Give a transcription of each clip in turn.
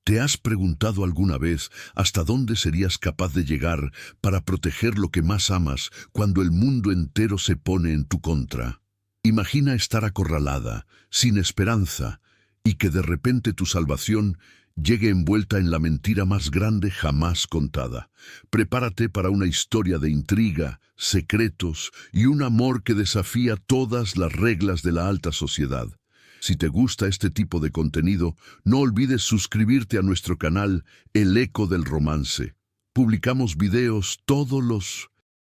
¿Te has preguntado alguna vez hasta dónde serías capaz de llegar para proteger lo que más amas cuando el mundo entero se pone en tu contra? Imagina estar acorralada, sin esperanza, y que de repente tu salvación llegue envuelta en la mentira más grande jamás contada. Prepárate para una historia de intriga, secretos y un amor que desafía todas las reglas de la alta sociedad. Si te gusta este tipo de contenido, no olvides suscribirte a nuestro canal El Eco del Romance. Publicamos videos todos los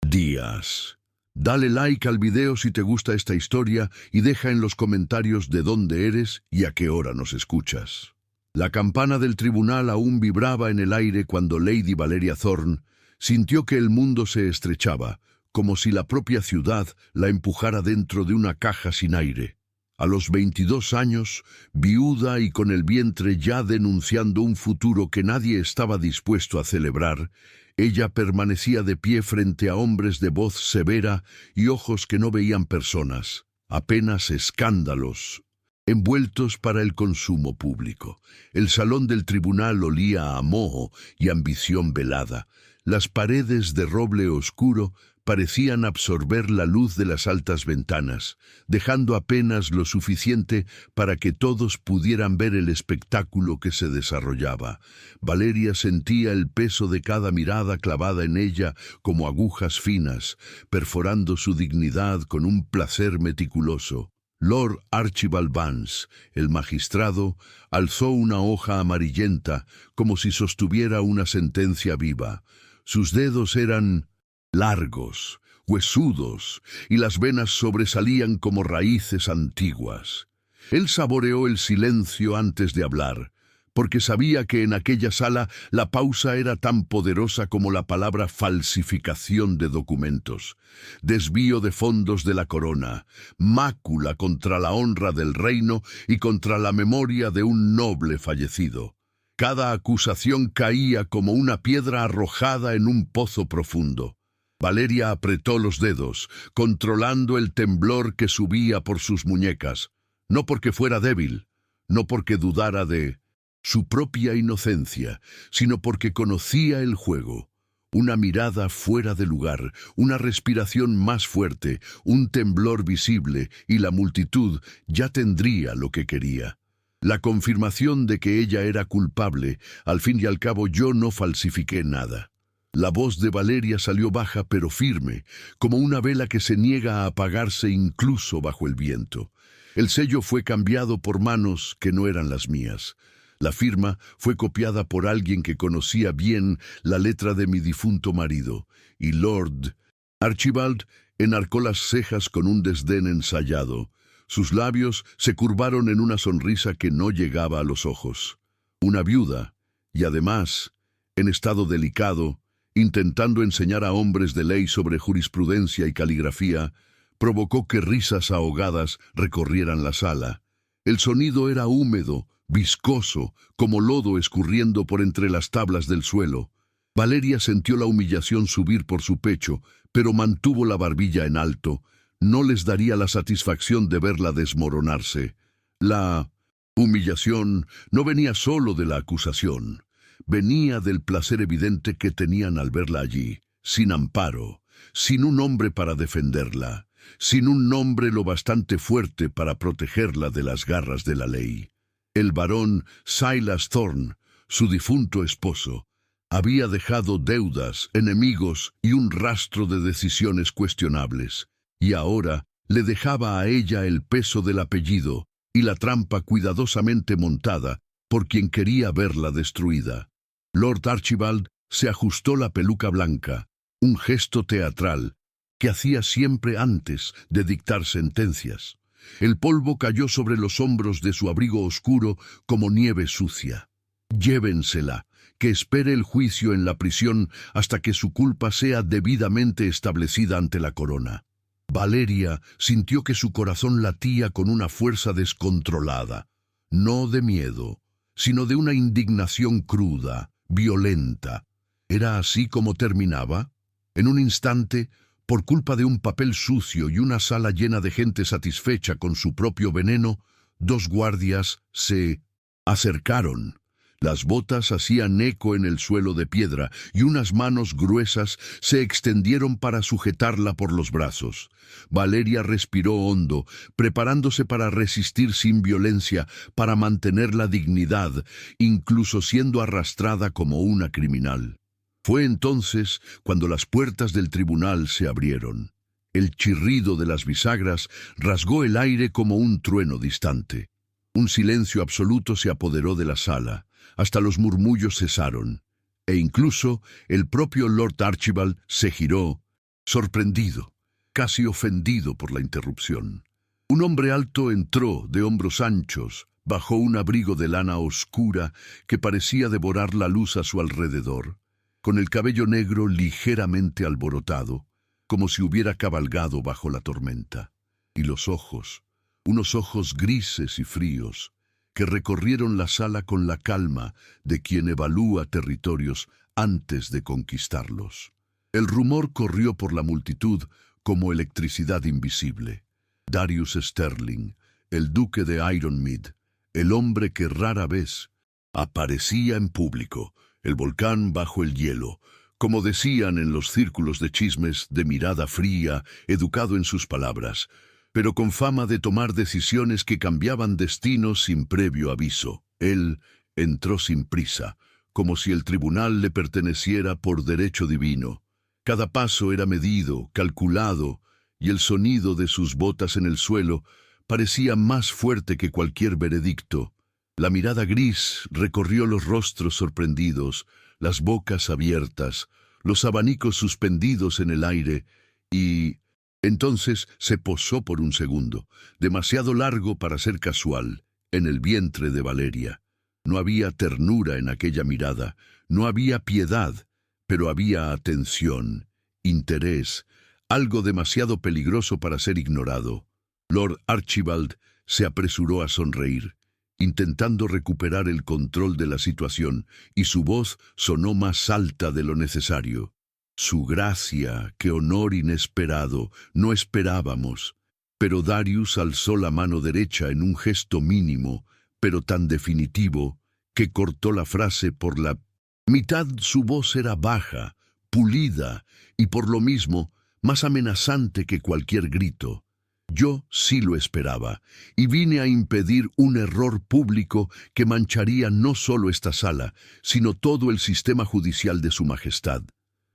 días. Dale like al video si te gusta esta historia y deja en los comentarios de dónde eres y a qué hora nos escuchas. La campana del tribunal aún vibraba en el aire cuando Lady Valeria Thorne sintió que el mundo se estrechaba, como si la propia ciudad la empujara dentro de una caja sin aire. A los 22 años, viuda y con el vientre ya denunciando un futuro que nadie estaba dispuesto a celebrar, ella permanecía de pie frente a hombres de voz severa y ojos que no veían personas, apenas escándalos, envueltos para el consumo público. El salón del tribunal olía a moho y ambición velada. Las paredes de roble oscuro parecían absorber la luz de las altas ventanas, dejando apenas lo suficiente para que todos pudieran ver el espectáculo que se desarrollaba. Valeria sentía el peso de cada mirada clavada en ella como agujas finas, perforando su dignidad con un placer meticuloso. Lord Archibald Vance, el magistrado, alzó una hoja amarillenta como si sostuviera una sentencia viva. Sus dedos eran largos, huesudos, y las venas sobresalían como raíces antiguas. Él saboreó el silencio antes de hablar, porque sabía que en aquella sala la pausa era tan poderosa como la palabra falsificación de documentos, desvío de fondos de la corona, mácula contra la honra del reino y contra la memoria de un noble fallecido. Cada acusación caía como una piedra arrojada en un pozo profundo. Valeria apretó los dedos, controlando el temblor que subía por sus muñecas, no porque fuera débil, no porque dudara de su propia inocencia, sino porque conocía el juego. Una mirada fuera de lugar, una respiración más fuerte, un temblor visible, y la multitud ya tendría lo que quería. La confirmación de que ella era culpable. Al fin y al cabo, yo no falsifiqué nada. La voz de Valeria salió baja pero firme, como una vela que se niega a apagarse incluso bajo el viento. El sello fue cambiado por manos que no eran las mías. La firma fue copiada por alguien que conocía bien la letra de mi difunto marido, y Lord Archibald enarcó las cejas con un desdén ensayado. Sus labios se curvaron en una sonrisa que no llegaba a los ojos. Una viuda, y además, en estado delicado, intentando enseñar a hombres de ley sobre jurisprudencia y caligrafía, provocó que risas ahogadas recorrieran la sala. El sonido era húmedo, viscoso, como lodo escurriendo por entre las tablas del suelo. Valeria sintió la humillación subir por su pecho, pero mantuvo la barbilla en alto. No les daría la satisfacción de verla desmoronarse. La humillación no venía solo de la acusación. Venía del placer evidente que tenían al verla allí, sin amparo, sin un hombre para defenderla, sin un nombre lo bastante fuerte para protegerla de las garras de la ley. El barón Silas Thorne, su difunto esposo, había dejado deudas, enemigos y un rastro de decisiones cuestionables, y ahora le dejaba a ella el peso del apellido y la trampa cuidadosamente montada por quien quería verla destruida. Lord Archibald se ajustó la peluca blanca, un gesto teatral que hacía siempre antes de dictar sentencias. El polvo cayó sobre los hombros de su abrigo oscuro como nieve sucia. Llévensela, que espere el juicio en la prisión hasta que su culpa sea debidamente establecida ante la corona. Valeria sintió que su corazón latía con una fuerza descontrolada, no de miedo, sino de una indignación cruda, violenta. ¿Era así como terminaba? En un instante, por culpa de un papel sucio y una sala llena de gente satisfecha con su propio veneno, dos guardias se acercaron. Las botas hacían eco en el suelo de piedra y unas manos gruesas se extendieron para sujetarla por los brazos. Valeria respiró hondo, preparándose para resistir sin violencia, para mantener la dignidad, incluso siendo arrastrada como una criminal. Fue entonces cuando las puertas del tribunal se abrieron. El chirrido de las bisagras rasgó el aire como un trueno distante. Un silencio absoluto se apoderó de la sala. Hasta los murmullos cesaron, e incluso el propio Lord Archibald se giró, sorprendido, casi ofendido por la interrupción. Un hombre alto entró, de hombros anchos, bajo un abrigo de lana oscura que parecía devorar la luz a su alrededor, con el cabello negro ligeramente alborotado, como si hubiera cabalgado bajo la tormenta, y los ojos, unos ojos grises y fríos, que recorrieron la sala con la calma de quien evalúa territorios antes de conquistarlos. El rumor corrió por la multitud como electricidad invisible. Darius Sterling, el duque de Ironmead, el hombre que rara vez aparecía en público, el volcán bajo el hielo, como decían en los círculos de chismes, de mirada fría, educado en sus palabras, pero con fama de tomar decisiones que cambiaban destinos sin previo aviso. Él entró sin prisa, como si el tribunal le perteneciera por derecho divino. Cada paso era medido, calculado, y el sonido de sus botas en el suelo parecía más fuerte que cualquier veredicto. La mirada gris recorrió los rostros sorprendidos, las bocas abiertas, los abanicos suspendidos en el aire, y entonces se posó por un segundo, demasiado largo para ser casual, en el vientre de Valeria. No había ternura en aquella mirada, no había piedad, pero había atención, interés, algo demasiado peligroso para ser ignorado. Lord Archibald se apresuró a sonreír, intentando recuperar el control de la situación, y su voz sonó más alta de lo necesario. Su gracia, qué honor inesperado, no esperábamos. Pero Darius alzó la mano derecha en un gesto mínimo, pero tan definitivo, que cortó la frase por la mitad. Su voz era baja, pulida, y por lo mismo, más amenazante que cualquier grito. Yo sí lo esperaba, y vine a impedir un error público que mancharía no solo esta sala, sino todo el sistema judicial de Su Majestad.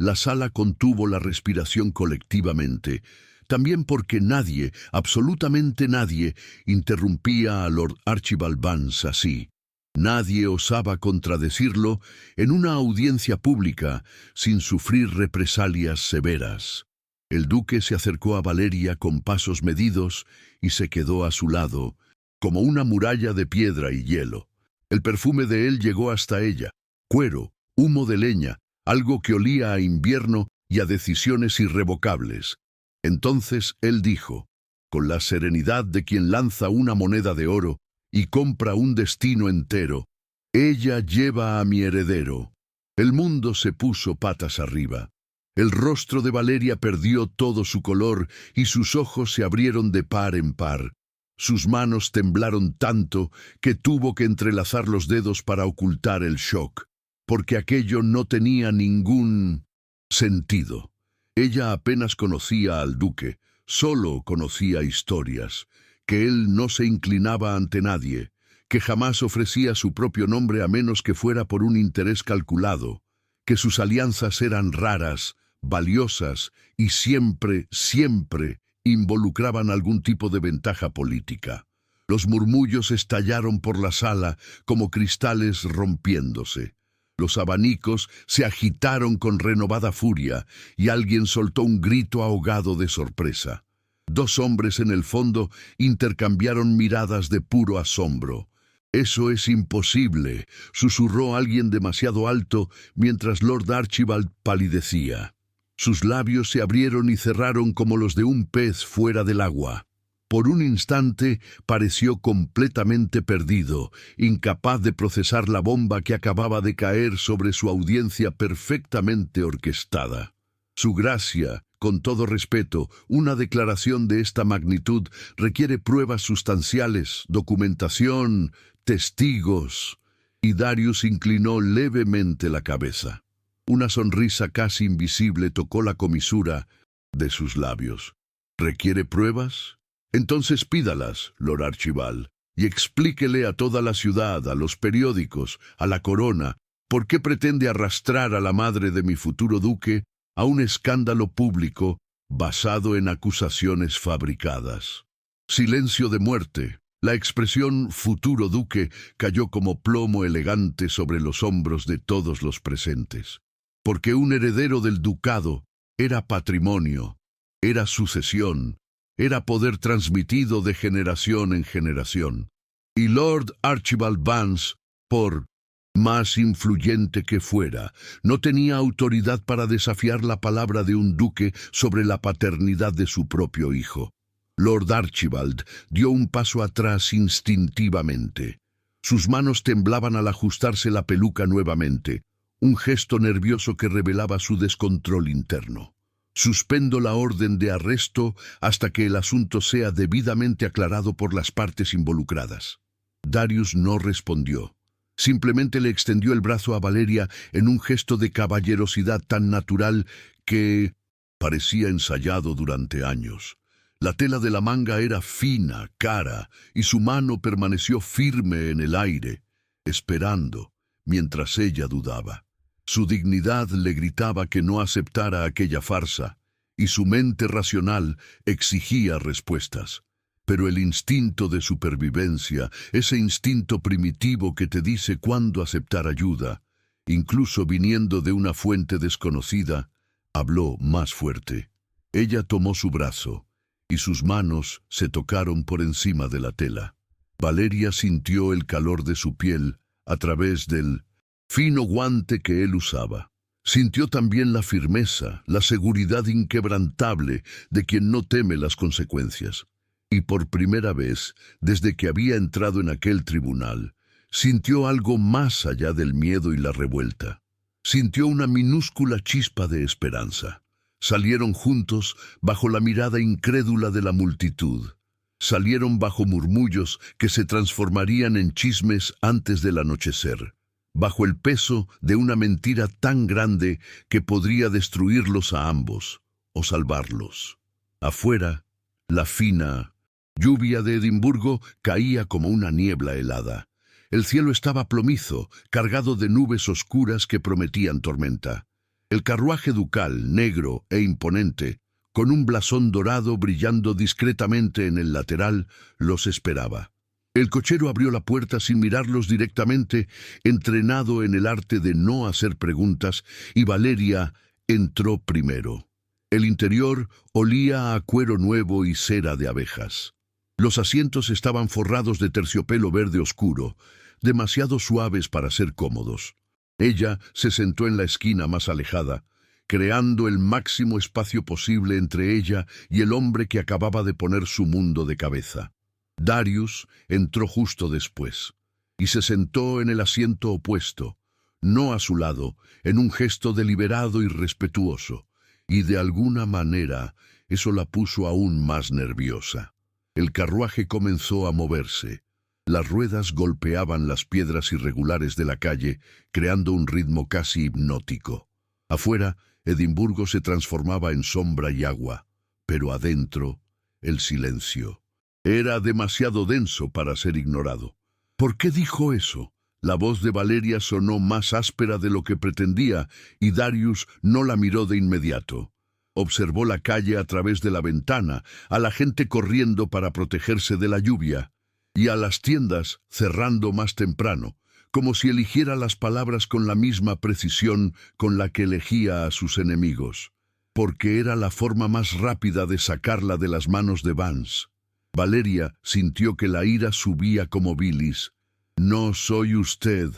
La sala contuvo la respiración colectivamente, también porque nadie, absolutamente nadie, interrumpía a Lord Archibald Vance así. Nadie osaba contradecirlo en una audiencia pública sin sufrir represalias severas. El duque se acercó a Valeria con pasos medidos y se quedó a su lado, como una muralla de piedra y hielo. El perfume de él llegó hasta ella, cuero, humo de leña, algo que olía a invierno y a decisiones irrevocables. Entonces él dijo, con la serenidad de quien lanza una moneda de oro y compra un destino entero, ella lleva a mi heredero. El mundo se puso patas arriba. El rostro de Valeria perdió todo su color y sus ojos se abrieron de par en par. Sus manos temblaron tanto que tuvo que entrelazar los dedos para ocultar el shock, porque aquello no tenía ningún sentido. Ella apenas conocía al duque, solo conocía historias, que él no se inclinaba ante nadie, que jamás ofrecía su propio nombre a menos que fuera por un interés calculado, que sus alianzas eran raras, valiosas y siempre, siempre involucraban algún tipo de ventaja política. Los murmullos estallaron por la sala como cristales rompiéndose. Los abanicos se agitaron con renovada furia y alguien soltó un grito ahogado de sorpresa. Dos hombres en el fondo intercambiaron miradas de puro asombro. «Eso es imposible», susurró alguien demasiado alto mientras Lord Archibald palidecía. Sus labios se abrieron y cerraron como los de un pez fuera del agua. Por un instante pareció completamente perdido, incapaz de procesar la bomba que acababa de caer sobre su audiencia perfectamente orquestada. Su gracia, con todo respeto, una declaración de esta magnitud requiere pruebas sustanciales, documentación, testigos. Y Darius inclinó levemente la cabeza. Una sonrisa casi invisible tocó la comisura de sus labios. ¿Requiere pruebas? Entonces pídalas, Lord Archibald, y explíquele a toda la ciudad, a los periódicos, a la corona, por qué pretende arrastrar a la madre de mi futuro duque a un escándalo público basado en acusaciones fabricadas. Silencio de muerte. La expresión futuro duque cayó como plomo elegante sobre los hombros de todos los presentes. Porque un heredero del ducado era patrimonio, era sucesión, era poder transmitido de generación en generación. Y Lord Archibald Vance, por más influyente que fuera, no tenía autoridad para desafiar la palabra de un duque sobre la paternidad de su propio hijo. Lord Archibald dio un paso atrás instintivamente. Sus manos temblaban al ajustarse la peluca nuevamente, un gesto nervioso que revelaba su descontrol interno. Suspendo la orden de arresto hasta que el asunto sea debidamente aclarado por las partes involucradas. Darius no respondió. Simplemente le extendió el brazo a Valeria en un gesto de caballerosidad tan natural que parecía ensayado durante años. La tela de la manga era fina, cara, y su mano permaneció firme en el aire, esperando, mientras ella dudaba. Su dignidad le gritaba que no aceptara aquella farsa, y su mente racional exigía respuestas. Pero el instinto de supervivencia, ese instinto primitivo que te dice cuándo aceptar ayuda, incluso viniendo de una fuente desconocida, habló más fuerte. Ella tomó su brazo, y sus manos se tocaron por encima de la tela. Valeria sintió el calor de su piel a través del fino guante que él usaba. Sintió también la firmeza, la seguridad inquebrantable de quien no teme las consecuencias. Y por primera vez, desde que había entrado en aquel tribunal, sintió algo más allá del miedo y la revuelta. Sintió una minúscula chispa de esperanza. Salieron juntos bajo la mirada incrédula de la multitud. Salieron bajo murmullos que se transformarían en chismes antes del anochecer, bajo el peso de una mentira tan grande que podría destruirlos a ambos o salvarlos. Afuera, la fina lluvia de Edimburgo caía como una niebla helada. El cielo estaba plomizo, cargado de nubes oscuras que prometían tormenta. El carruaje ducal, negro e imponente, con un blasón dorado brillando discretamente en el lateral, los esperaba. El cochero abrió la puerta sin mirarlos directamente, entrenado en el arte de no hacer preguntas, y Valeria entró primero. El interior olía a cuero nuevo y cera de abejas. Los asientos estaban forrados de terciopelo verde oscuro, demasiado suaves para ser cómodos. Ella se sentó en la esquina más alejada, creando el máximo espacio posible entre ella y el hombre que acababa de poner su mundo de cabeza. Darius entró justo después, y se sentó en el asiento opuesto, no a su lado, en un gesto deliberado y respetuoso, y de alguna manera eso la puso aún más nerviosa. El carruaje comenzó a moverse. Las ruedas golpeaban las piedras irregulares de la calle, creando un ritmo casi hipnótico. Afuera, Edimburgo se transformaba en sombra y agua, pero adentro, el silencio. Era demasiado denso para ser ignorado. ¿Por qué dijo eso? La voz de Valeria sonó más áspera de lo que pretendía, y Darius no la miró de inmediato. Observó la calle a través de la ventana, a la gente corriendo para protegerse de la lluvia, y a las tiendas cerrando más temprano, como si eligiera las palabras con la misma precisión con la que elegía a sus enemigos, porque era la forma más rápida de sacarla de las manos de Vance. Valeria sintió que la ira subía como bilis. «No soy usted,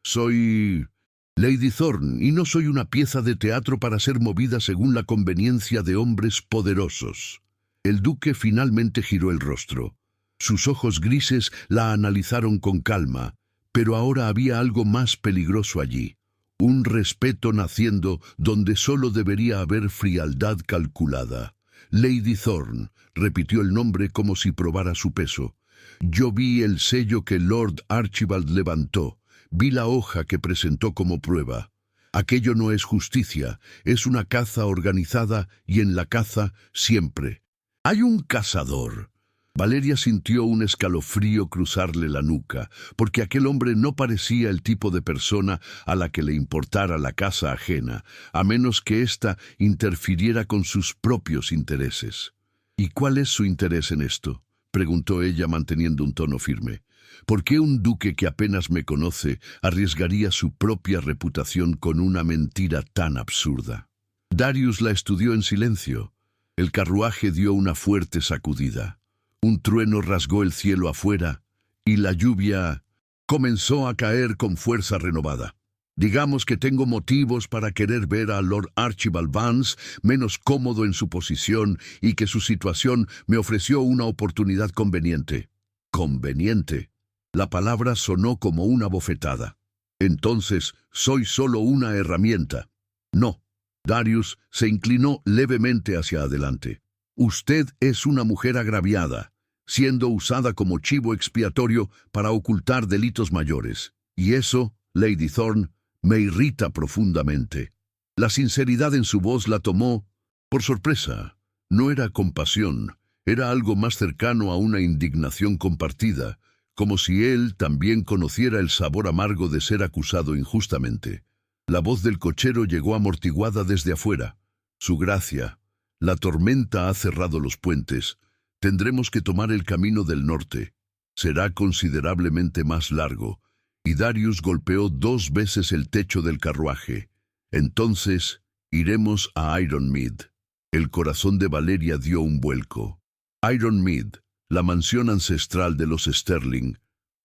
soy Lady Thorne, y no soy una pieza de teatro para ser movida según la conveniencia de hombres poderosos». El duque finalmente giró el rostro. Sus ojos grises la analizaron con calma, pero ahora había algo más peligroso allí. Un respeto naciendo donde solo debería haber frialdad calculada. «Lady Thorne», repitió el nombre como si probara su peso. «Yo vi el sello que Lord Archibald levantó. vi la hoja que presentó como prueba. Aquello no es justicia, es una caza organizada y en la caza siempre hay un cazador. Valeria sintió un escalofrío cruzarle la nuca, porque aquel hombre no parecía el tipo de persona a la que le importara la caza ajena, a menos que ésta interfiriera con sus propios intereses. ¿Y cuál es su interés en esto?, preguntó ella manteniendo un tono firme. ¿Por qué un duque que apenas me conoce arriesgaría su propia reputación con una mentira tan absurda? Darius la estudió en silencio. El carruaje dio una fuerte sacudida. Un trueno rasgó el cielo afuera y la lluvia comenzó a caer con fuerza renovada. Digamos que tengo motivos para querer ver a Lord Archibald Vance menos cómodo en su posición y que su situación me ofreció una oportunidad conveniente. Conveniente. La palabra sonó como una bofetada. Entonces, soy solo una herramienta. No. Darius se inclinó levemente hacia adelante. Usted es una mujer agraviada, siendo usada como chivo expiatorio para ocultar delitos mayores. Y eso, Lady Thorne, me irrita profundamente. La sinceridad en su voz la tomó por sorpresa. No era compasión, era algo más cercano a una indignación compartida, como si él también conociera el sabor amargo de ser acusado injustamente. La voz del cochero llegó amortiguada desde afuera. Su gracia. La tormenta ha cerrado los puentes. Tendremos que tomar el camino del norte. Será considerablemente más largo. Y Darius golpeó 2 veces el techo del carruaje. Entonces, iremos a Ironmead. El corazón de Valeria dio un vuelco. Ironmead, la mansión ancestral de los Sterling.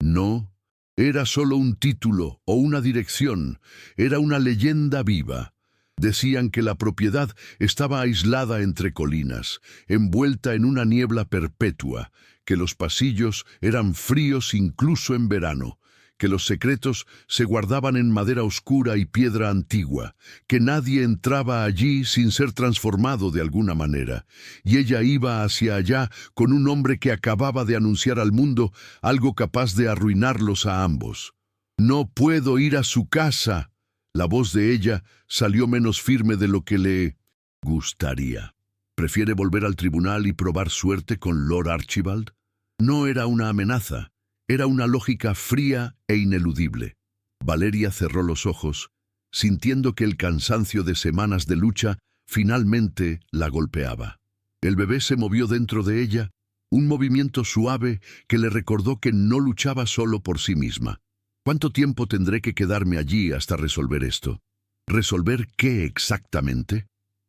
No, era solo un título o una dirección. Era una leyenda viva. Decían que la propiedad estaba aislada entre colinas, envuelta en una niebla perpetua, que los pasillos eran fríos incluso en verano, que los secretos se guardaban en madera oscura y piedra antigua, que nadie entraba allí sin ser transformado de alguna manera, y ella iba hacia allá con un hombre que acababa de anunciar al mundo algo capaz de arruinarlos a ambos. «No puedo ir a su casa». La voz de ella salió menos firme de lo que le gustaría. ¿Prefiere volver al tribunal y probar suerte con Lord Archibald? No era una amenaza. Era una lógica fría e ineludible. Valeria cerró los ojos, sintiendo que el cansancio de semanas de lucha finalmente la golpeaba. El bebé se movió dentro de ella, un movimiento suave que le recordó que no luchaba solo por sí misma. ¿Cuánto tiempo tendré que quedarme allí hasta resolver esto? ¿Resolver qué exactamente?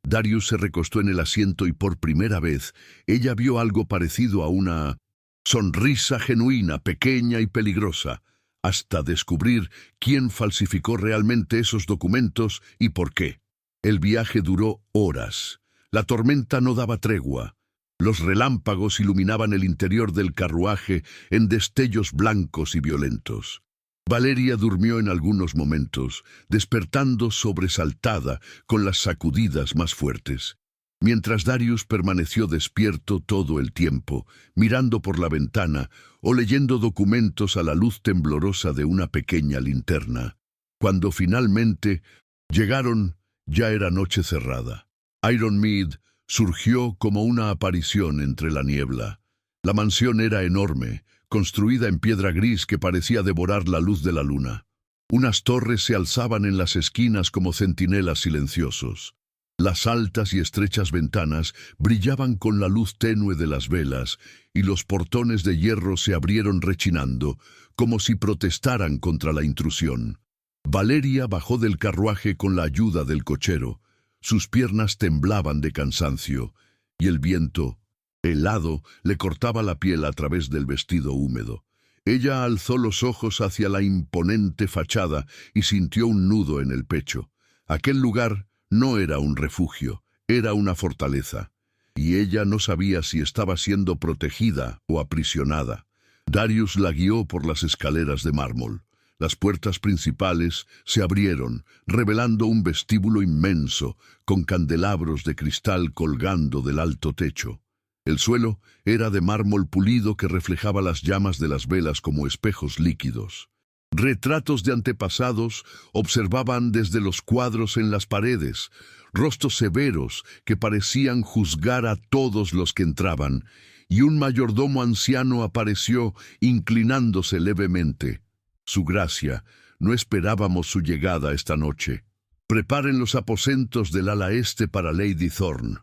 Darius se recostó en el asiento y por primera vez ella vio algo parecido a una sonrisa genuina, pequeña y peligrosa, hasta descubrir quién falsificó realmente esos documentos y por qué. El viaje duró horas. La tormenta no daba tregua. Los relámpagos iluminaban el interior del carruaje en destellos blancos y violentos. Valeria durmió en algunos momentos, despertando sobresaltada con las sacudidas más fuertes. Mientras Darius permaneció despierto todo el tiempo, mirando por la ventana o leyendo documentos a la luz temblorosa de una pequeña linterna. Cuando finalmente llegaron, ya era noche cerrada. Ironmead surgió como una aparición entre la niebla. La mansión era enorme, construida en piedra gris que parecía devorar la luz de la luna. Unas torres se alzaban en las esquinas como centinelas silenciosos. Las altas y estrechas ventanas brillaban con la luz tenue de las velas y los portones de hierro se abrieron rechinando, como si protestaran contra la intrusión. Valeria bajó del carruaje con la ayuda del cochero. Sus piernas temblaban de cansancio y el viento, helado, le cortaba la piel a través del vestido húmedo. Ella alzó los ojos hacia la imponente fachada y sintió un nudo en el pecho. Aquel lugar no era un refugio, era una fortaleza, y ella no sabía si estaba siendo protegida o aprisionada. Darius la guió por las escaleras de mármol. Las puertas principales se abrieron, revelando un vestíbulo inmenso, con candelabros de cristal colgando del alto techo. El suelo era de mármol pulido que reflejaba las llamas de las velas como espejos líquidos. Retratos de antepasados observaban desde los cuadros en las paredes, rostros severos que parecían juzgar a todos los que entraban, y un mayordomo anciano apareció inclinándose levemente. Su gracia, no esperábamos su llegada esta noche. Preparen los aposentos del ala este para Lady Thorne.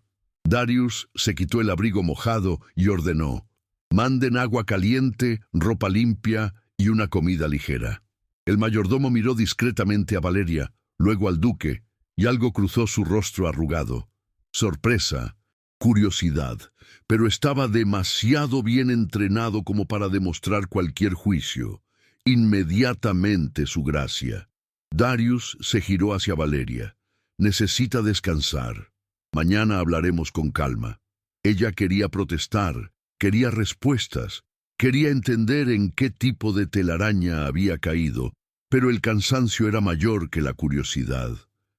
Darius se quitó el abrigo mojado y ordenó: manden agua caliente, ropa limpia y una comida ligera. El mayordomo miró discretamente a Valeria, luego al duque, y algo cruzó su rostro arrugado. Sorpresa, curiosidad, pero estaba demasiado bien entrenado como para demostrar cualquier juicio. Inmediatamente su gracia. Darius se giró hacia Valeria. Necesita descansar. Mañana hablaremos con calma. Ella quería protestar, quería respuestas, quería entender en qué tipo de telaraña había caído, pero el cansancio era mayor que la curiosidad.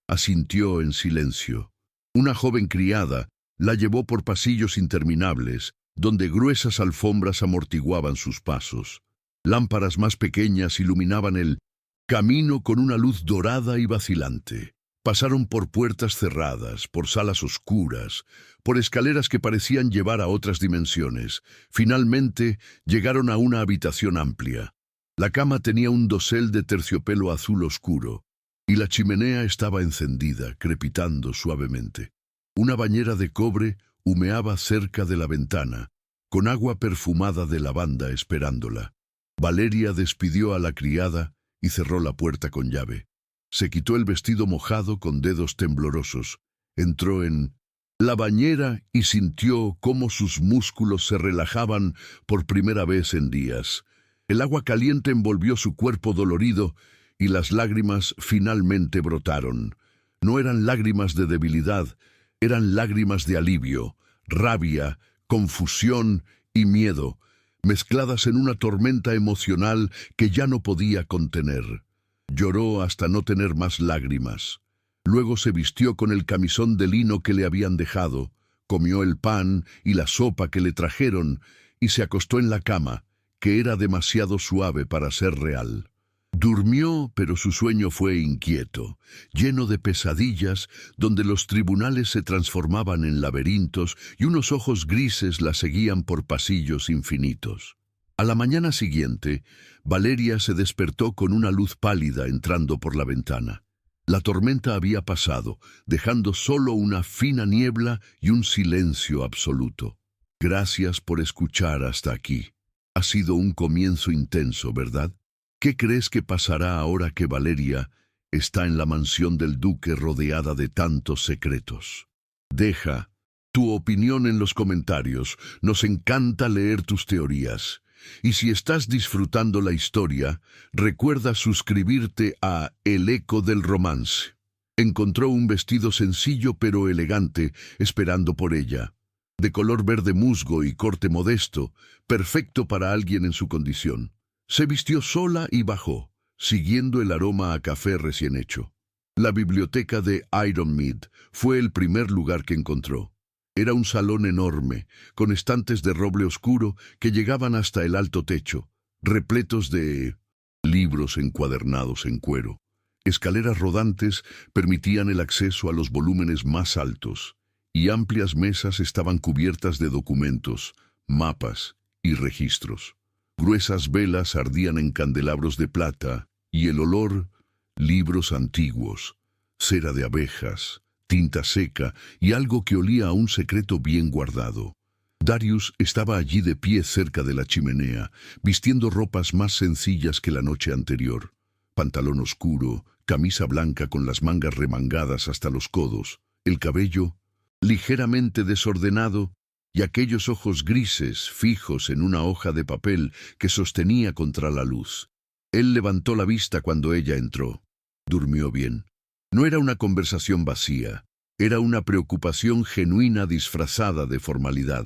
Asintió en silencio. Una joven criada la llevó por pasillos interminables, donde gruesas alfombras amortiguaban sus pasos. Lámparas más pequeñas iluminaban el camino con una luz dorada y vacilante. Pasaron por puertas cerradas, por salas oscuras, por escaleras que parecían llevar a otras dimensiones. Finalmente llegaron a una habitación amplia. La cama tenía un dosel de terciopelo azul oscuro, y la chimenea estaba encendida, crepitando suavemente. Una bañera de cobre humeaba cerca de la ventana, con agua perfumada de lavanda esperándola. Valeria despidió a la criada y cerró la puerta con llave. Se quitó el vestido mojado con dedos temblorosos, entró en la bañera y sintió cómo sus músculos se relajaban por primera vez en días. El agua caliente envolvió su cuerpo dolorido y las lágrimas finalmente brotaron. No eran lágrimas de debilidad, eran lágrimas de alivio, rabia, confusión y miedo, mezcladas en una tormenta emocional que ya no podía contener. Lloró hasta no tener más lágrimas. Luego se vistió con el camisón de lino que le habían dejado, comió el pan y la sopa que le trajeron y se acostó en la cama, que era demasiado suave para ser real. Durmió, pero su sueño fue inquieto, lleno de pesadillas, donde los tribunales se transformaban en laberintos y unos ojos grises la seguían por pasillos infinitos. A la mañana siguiente, Valeria se despertó con una luz pálida entrando por la ventana. La tormenta había pasado, dejando solo una fina niebla y un silencio absoluto. Gracias por escuchar hasta aquí. Ha sido un comienzo intenso, ¿verdad? ¿Qué crees que pasará ahora que Valeria está en la mansión del duque rodeada de tantos secretos? Deja tu opinión en los comentarios. Nos encanta leer tus teorías. Y si estás disfrutando la historia, recuerda suscribirte a El Eco del Romance. Encontró un vestido sencillo pero elegante esperando por ella, de color verde musgo y corte modesto, perfecto para alguien en su condición. Se vistió sola y bajó, siguiendo el aroma a café recién hecho. La biblioteca de Ironmead fue el primer lugar que encontró. Era un salón enorme, con estantes de roble oscuro que llegaban hasta el alto techo, repletos de libros encuadernados en cuero. Escaleras rodantes permitían el acceso a los volúmenes más altos, y amplias mesas estaban cubiertas de documentos, mapas y registros. Gruesas velas ardían en candelabros de plata, y el olor, libros antiguos, cera de abejas, tinta seca y algo que olía a un secreto bien guardado. Darius estaba allí de pie cerca de la chimenea, vistiendo ropas más sencillas que la noche anterior. Pantalón oscuro, camisa blanca con las mangas remangadas hasta los codos, el cabello ligeramente desordenado y aquellos ojos grises fijos en una hoja de papel que sostenía contra la luz. Él levantó la vista cuando ella entró. Durmió bien. No era una conversación vacía, era una preocupación genuina disfrazada de formalidad.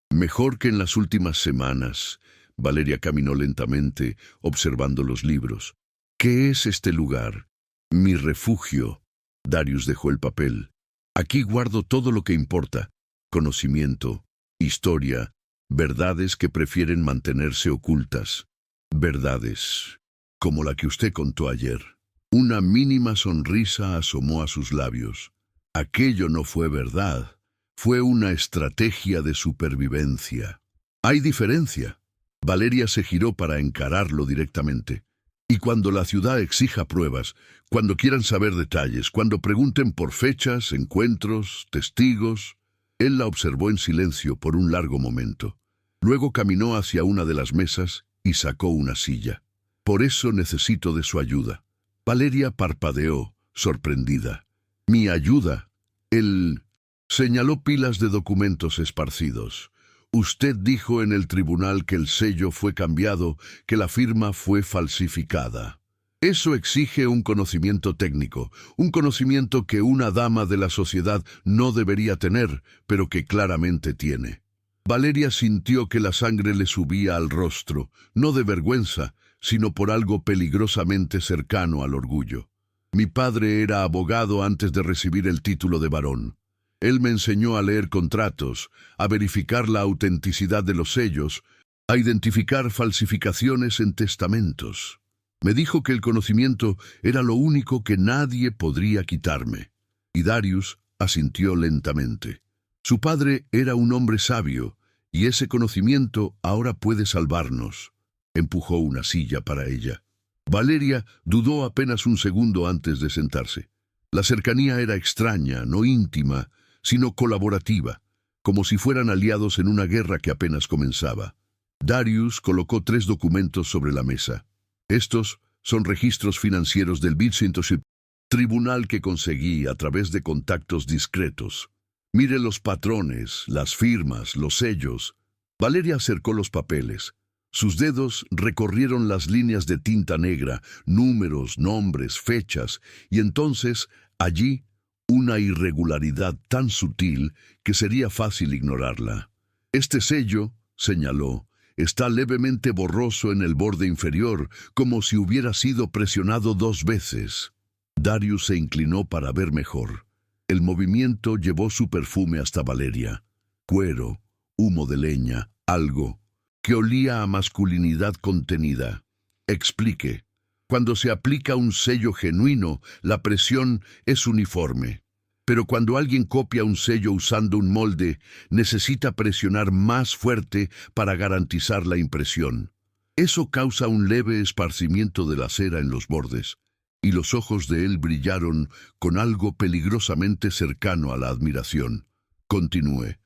Mejor que en las últimas semanas. Valeria caminó lentamente, observando los libros. ¿Qué es este lugar? Mi refugio. Darius dejó el papel. Aquí guardo todo lo que importa. Conocimiento, historia, verdades que prefieren mantenerse ocultas. Verdades. como la que usted contó ayer. Una mínima sonrisa asomó a sus labios. Aquello no fue verdad. Fue una estrategia de supervivencia. Hay diferencia. Valeria se giró para encararlo directamente. Y cuando la ciudad exija pruebas, cuando quieran saber detalles, cuando pregunten por fechas, encuentros, testigos... Él la observó en silencio por un largo momento. Luego caminó hacia una de las mesas y sacó una silla. Por eso necesito de su ayuda. Valeria parpadeó, sorprendida. ¿Mi ayuda? Él señaló pilas de documentos esparcidos. Usted dijo en el tribunal que el sello fue cambiado, que la firma fue falsificada. Eso exige un conocimiento técnico, un conocimiento que una dama de la sociedad no debería tener, pero que claramente tiene. Valeria sintió que la sangre le subía al rostro, no de vergüenza, sino por algo peligrosamente cercano al orgullo. Mi padre era abogado antes de recibir el título de barón. Él me enseñó a leer contratos, a verificar la autenticidad de los sellos, a identificar falsificaciones en testamentos. Me dijo que el conocimiento era lo único que nadie podría quitarme. Y Darius asintió lentamente. Su padre era un hombre sabio, y ese conocimiento ahora puede salvarnos. Empujó una silla para ella. Valeria dudó apenas un segundo antes de sentarse. La cercanía era extraña, no íntima, sino colaborativa, como si fueran aliados en una guerra que apenas comenzaba. Darius colocó 3 documentos sobre la mesa. Estos son registros financieros del Viceroy, tribunal que conseguí a través de contactos discretos. Mire los patrones, las firmas, los sellos. Valeria acercó los papeles. Sus dedos recorrieron las líneas de tinta negra, números, nombres, fechas, y entonces, allí, una irregularidad tan sutil que sería fácil ignorarla. Este sello, señaló, está levemente borroso en el borde inferior, como si hubiera sido presionado 2 veces. Darius se inclinó para ver mejor. El movimiento llevó su perfume hasta Valeria. Cuero, humo de leña, algo que olía a masculinidad contenida. Explique. Cuando se aplica un sello genuino, la presión es uniforme. Pero cuando alguien copia un sello usando un molde, necesita presionar más fuerte para garantizar la impresión. Eso causa un leve esparcimiento de la cera en los bordes, y los ojos de él brillaron con algo peligrosamente cercano a la admiración. Continúe.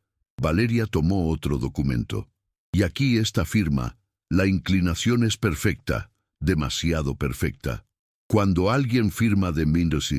Valeria tomó otro documento. Y aquí esta firma, la inclinación es perfecta, demasiado perfecta. Cuando alguien firma de Mendoza,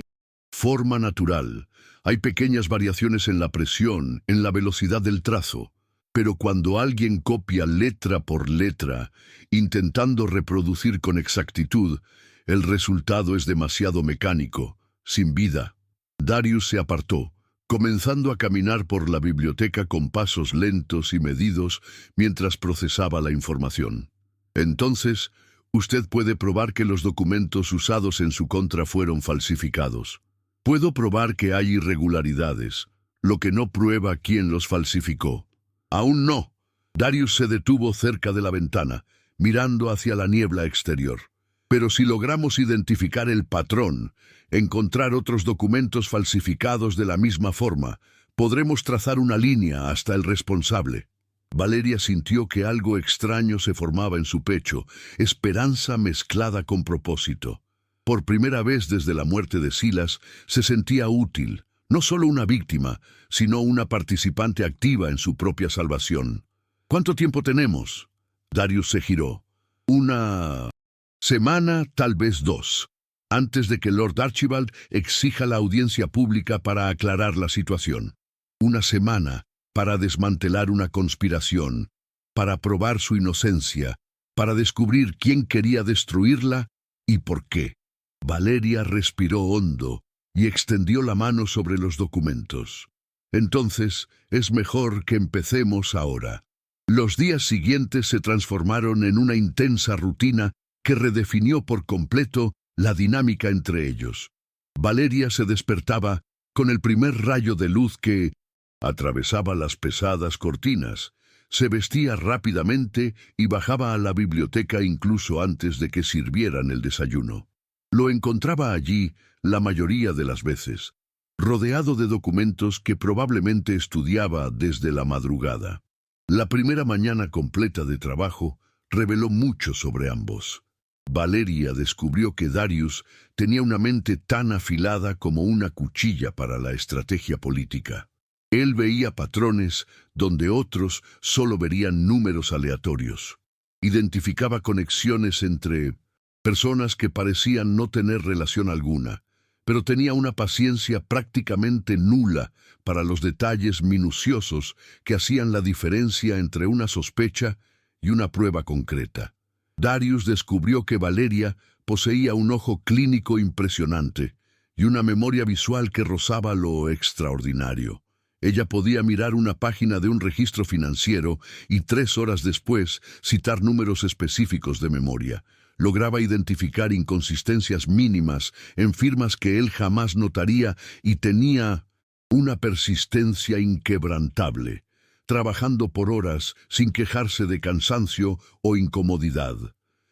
forma natural, hay pequeñas variaciones en la presión, en la velocidad del trazo, pero cuando alguien copia letra por letra, intentando reproducir con exactitud, el resultado es demasiado mecánico, sin vida. Darius se apartó, comenzando a caminar por la biblioteca con pasos lentos y medidos mientras procesaba la información. Entonces, usted puede probar que los documentos usados en su contra fueron falsificados. Puedo probar que hay irregularidades, lo que no prueba quién los falsificó. Aún no. Darius se detuvo cerca de la ventana, mirando hacia la niebla exterior. Pero si logramos identificar el patrón, encontrar otros documentos falsificados de la misma forma, podremos trazar una línea hasta el responsable. Valeria sintió que algo extraño se formaba en su pecho, esperanza mezclada con propósito. Por primera vez desde la muerte de Silas, se sentía útil, no solo una víctima, sino una participante activa en su propia salvación. ¿Cuánto tiempo tenemos? Darius se giró. Una semana, tal vez 2, antes de que Lord Archibald exija la audiencia pública para aclarar la situación. Una semana para desmantelar una conspiración, para probar su inocencia, para descubrir quién quería destruirla y por qué. Valeria respiró hondo y extendió la mano sobre los documentos. Entonces, es mejor que empecemos ahora. Los días siguientes se transformaron en una intensa rutina que redefinió por completo la dinámica entre ellos. Valeria se despertaba con el primer rayo de luz que atravesaba las pesadas cortinas, Se vestía rápidamente y bajaba a la biblioteca incluso antes de que sirvieran el desayuno. Lo encontraba allí la mayoría de las veces, rodeado de documentos que probablemente estudiaba desde la madrugada. La primera mañana completa de trabajo reveló mucho sobre ambos. Valeria descubrió que Darius tenía una mente tan afilada como una cuchilla para la estrategia política. Él veía patrones donde otros solo verían números aleatorios. Identificaba conexiones entre personas que parecían no tener relación alguna, pero tenía una paciencia prácticamente nula para los detalles minuciosos que hacían la diferencia entre una sospecha y una prueba concreta. Darius descubrió que Valeria poseía un ojo clínico impresionante y una memoria visual que rozaba lo extraordinario. Ella podía mirar una página de un registro financiero y 3 horas después citar números específicos de memoria. Lograba identificar inconsistencias mínimas en firmas que él jamás notaría y tenía una persistencia inquebrantable, trabajando por horas sin quejarse de cansancio o incomodidad.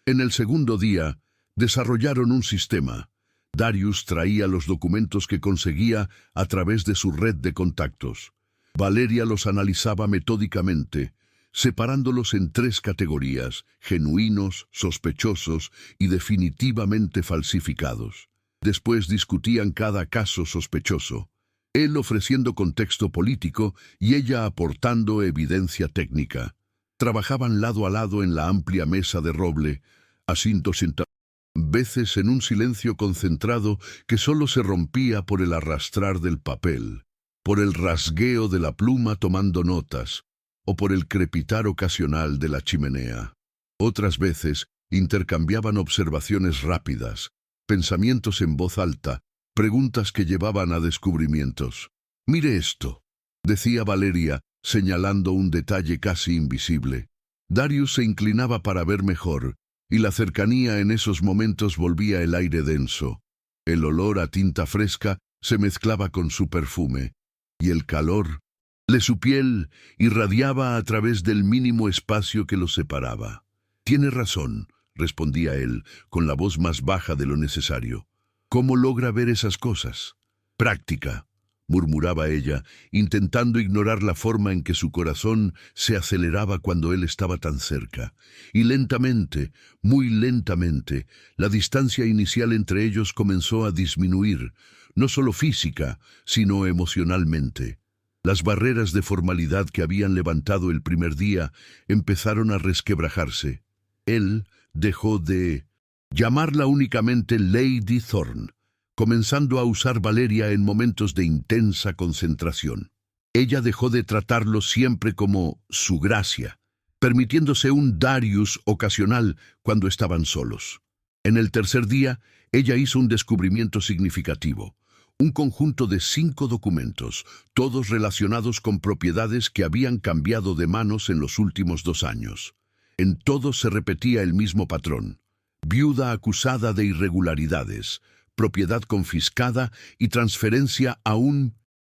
En el segundo día, desarrollaron un sistema. Darius traía los documentos que conseguía a través de su red de contactos. Valeria los analizaba metódicamente, separándolos en 3 categorías: genuinos, sospechosos y definitivamente falsificados. Después discutían cada caso sospechoso, él ofreciendo contexto político y ella aportando evidencia técnica. Trabajaban lado a lado en la amplia mesa de roble, asientos sentados, veces en un silencio concentrado que solo se rompía por el arrastrar del papel, por el rasgueo de la pluma tomando notas, o por el crepitar ocasional de la chimenea. Otras veces intercambiaban observaciones rápidas, pensamientos en voz alta, preguntas que llevaban a descubrimientos. «Mire esto», decía Valeria, señalando un detalle casi invisible. Darius se inclinaba para ver mejor, y la cercanía en esos momentos volvía el aire denso. El olor a tinta fresca se mezclaba con su perfume, y el calor de su piel irradiaba a través del mínimo espacio que los separaba. «Tiene razón», respondía él, con la voz más baja de lo necesario. «¿Cómo logra ver esas cosas?» «Práctica», murmuraba ella, intentando ignorar la forma en que su corazón se aceleraba cuando él estaba tan cerca. Y lentamente, muy lentamente, la distancia inicial entre ellos comenzó a disminuir, no solo física, sino emocionalmente. Las barreras de formalidad que habían levantado el primer día empezaron a resquebrajarse. Él dejó de llamarla únicamente Lady Thorne, comenzando a usar Valeria en momentos de intensa concentración. Ella dejó de tratarlo siempre como su gracia, permitiéndose un Darius ocasional cuando estaban solos. En el tercer día, ella hizo un descubrimiento significativo. Un conjunto de 5 documentos, todos relacionados con propiedades que habían cambiado de manos en los últimos 2 años. En todos se repetía el mismo patrón: viuda acusada de irregularidades, propiedad confiscada y transferencia a un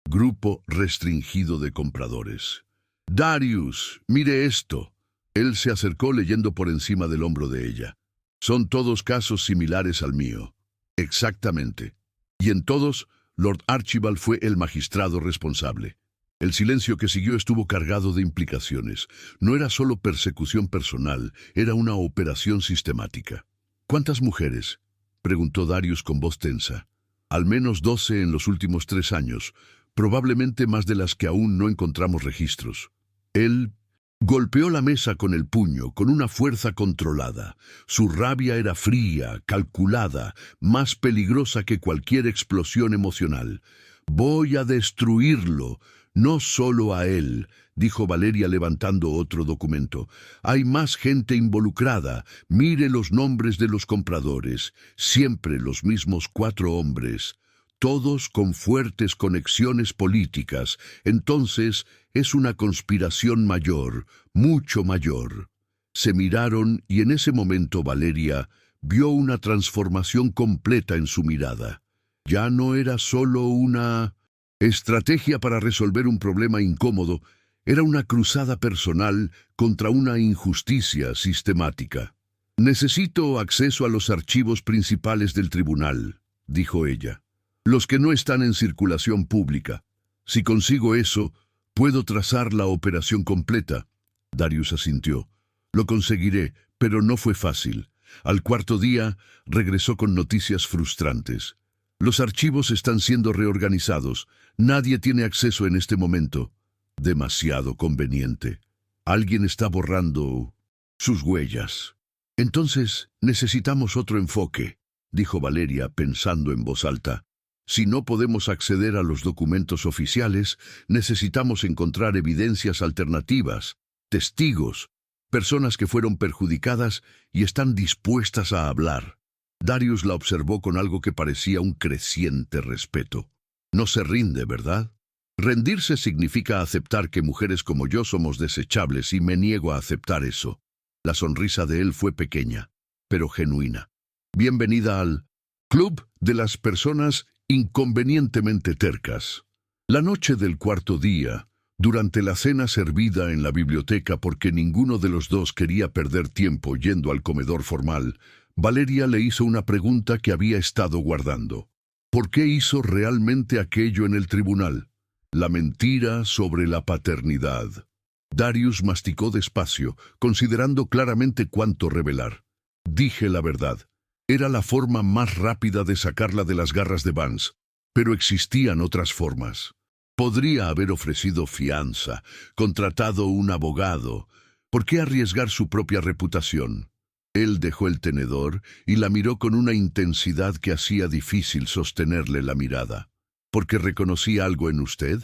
grupo restringido de compradores. «Darius, mire esto». Él se acercó leyendo por encima del hombro de ella. «Son todos casos similares al mío». «Exactamente. Y en todos, Lord Archibald fue el magistrado responsable». El silencio que siguió estuvo cargado de implicaciones. No era solo persecución personal, era una operación sistemática. «¿Cuántas mujeres?», preguntó Darius con voz tensa. «Al menos 12 en los últimos 3 años, probablemente más de las que aún no encontramos registros». Él golpeó la mesa con el puño, con una fuerza controlada. Su rabia era fría, calculada, más peligrosa que cualquier explosión emocional. «Voy a destruirlo, no solo a él», dijo Valeria levantando otro documento. «Hay más gente involucrada. Mire los nombres de los compradores. Siempre los mismos 4 hombres. Todos con fuertes conexiones políticas. Entonces es una conspiración mayor, mucho mayor». Se miraron y en ese momento Valeria vio una transformación completa en su mirada. Ya no era solo una estrategia para resolver un problema incómodo, Era una cruzada personal contra una injusticia sistemática. «Necesito acceso a los archivos principales del tribunal», dijo ella. «Los que no están en circulación pública. Si consigo eso, puedo trazar la operación completa». Darius asintió. «Lo conseguiré, pero no fue fácil». Al cuarto día, regresó con noticias frustrantes. «Los archivos están siendo reorganizados. Nadie tiene acceso en este momento». Demasiado conveniente. Alguien está borrando sus huellas. «Entonces, necesitamos otro enfoque», dijo Valeria pensando en voz alta. «Si no podemos acceder a los documentos oficiales, necesitamos encontrar evidencias alternativas, testigos, personas que fueron perjudicadas y están dispuestas a hablar». Darius la observó con algo que parecía un creciente respeto. «No se rinde, ¿verdad?» «Rendirse significa aceptar que mujeres como yo somos desechables y me niego a aceptar eso». La sonrisa de él fue pequeña, pero genuina. «Bienvenida al club de las personas inconvenientemente tercas». La noche del cuarto día, durante la cena servida en la biblioteca porque ninguno de los dos quería perder tiempo yendo al comedor formal, Valeria le hizo una pregunta que había estado guardando. ¿Por qué hizo realmente aquello en el tribunal? La mentira sobre la paternidad. Darius masticó despacio, considerando claramente cuánto revelar. «Dije la verdad. Era la forma más rápida de sacarla de las garras de Vance, pero existían otras formas. Podría haber ofrecido fianza, contratado un abogado. ¿Por qué arriesgar su propia reputación?» Él dejó el tenedor y la miró con una intensidad que hacía difícil sostenerle la mirada. «¿Porque reconocí algo en usted?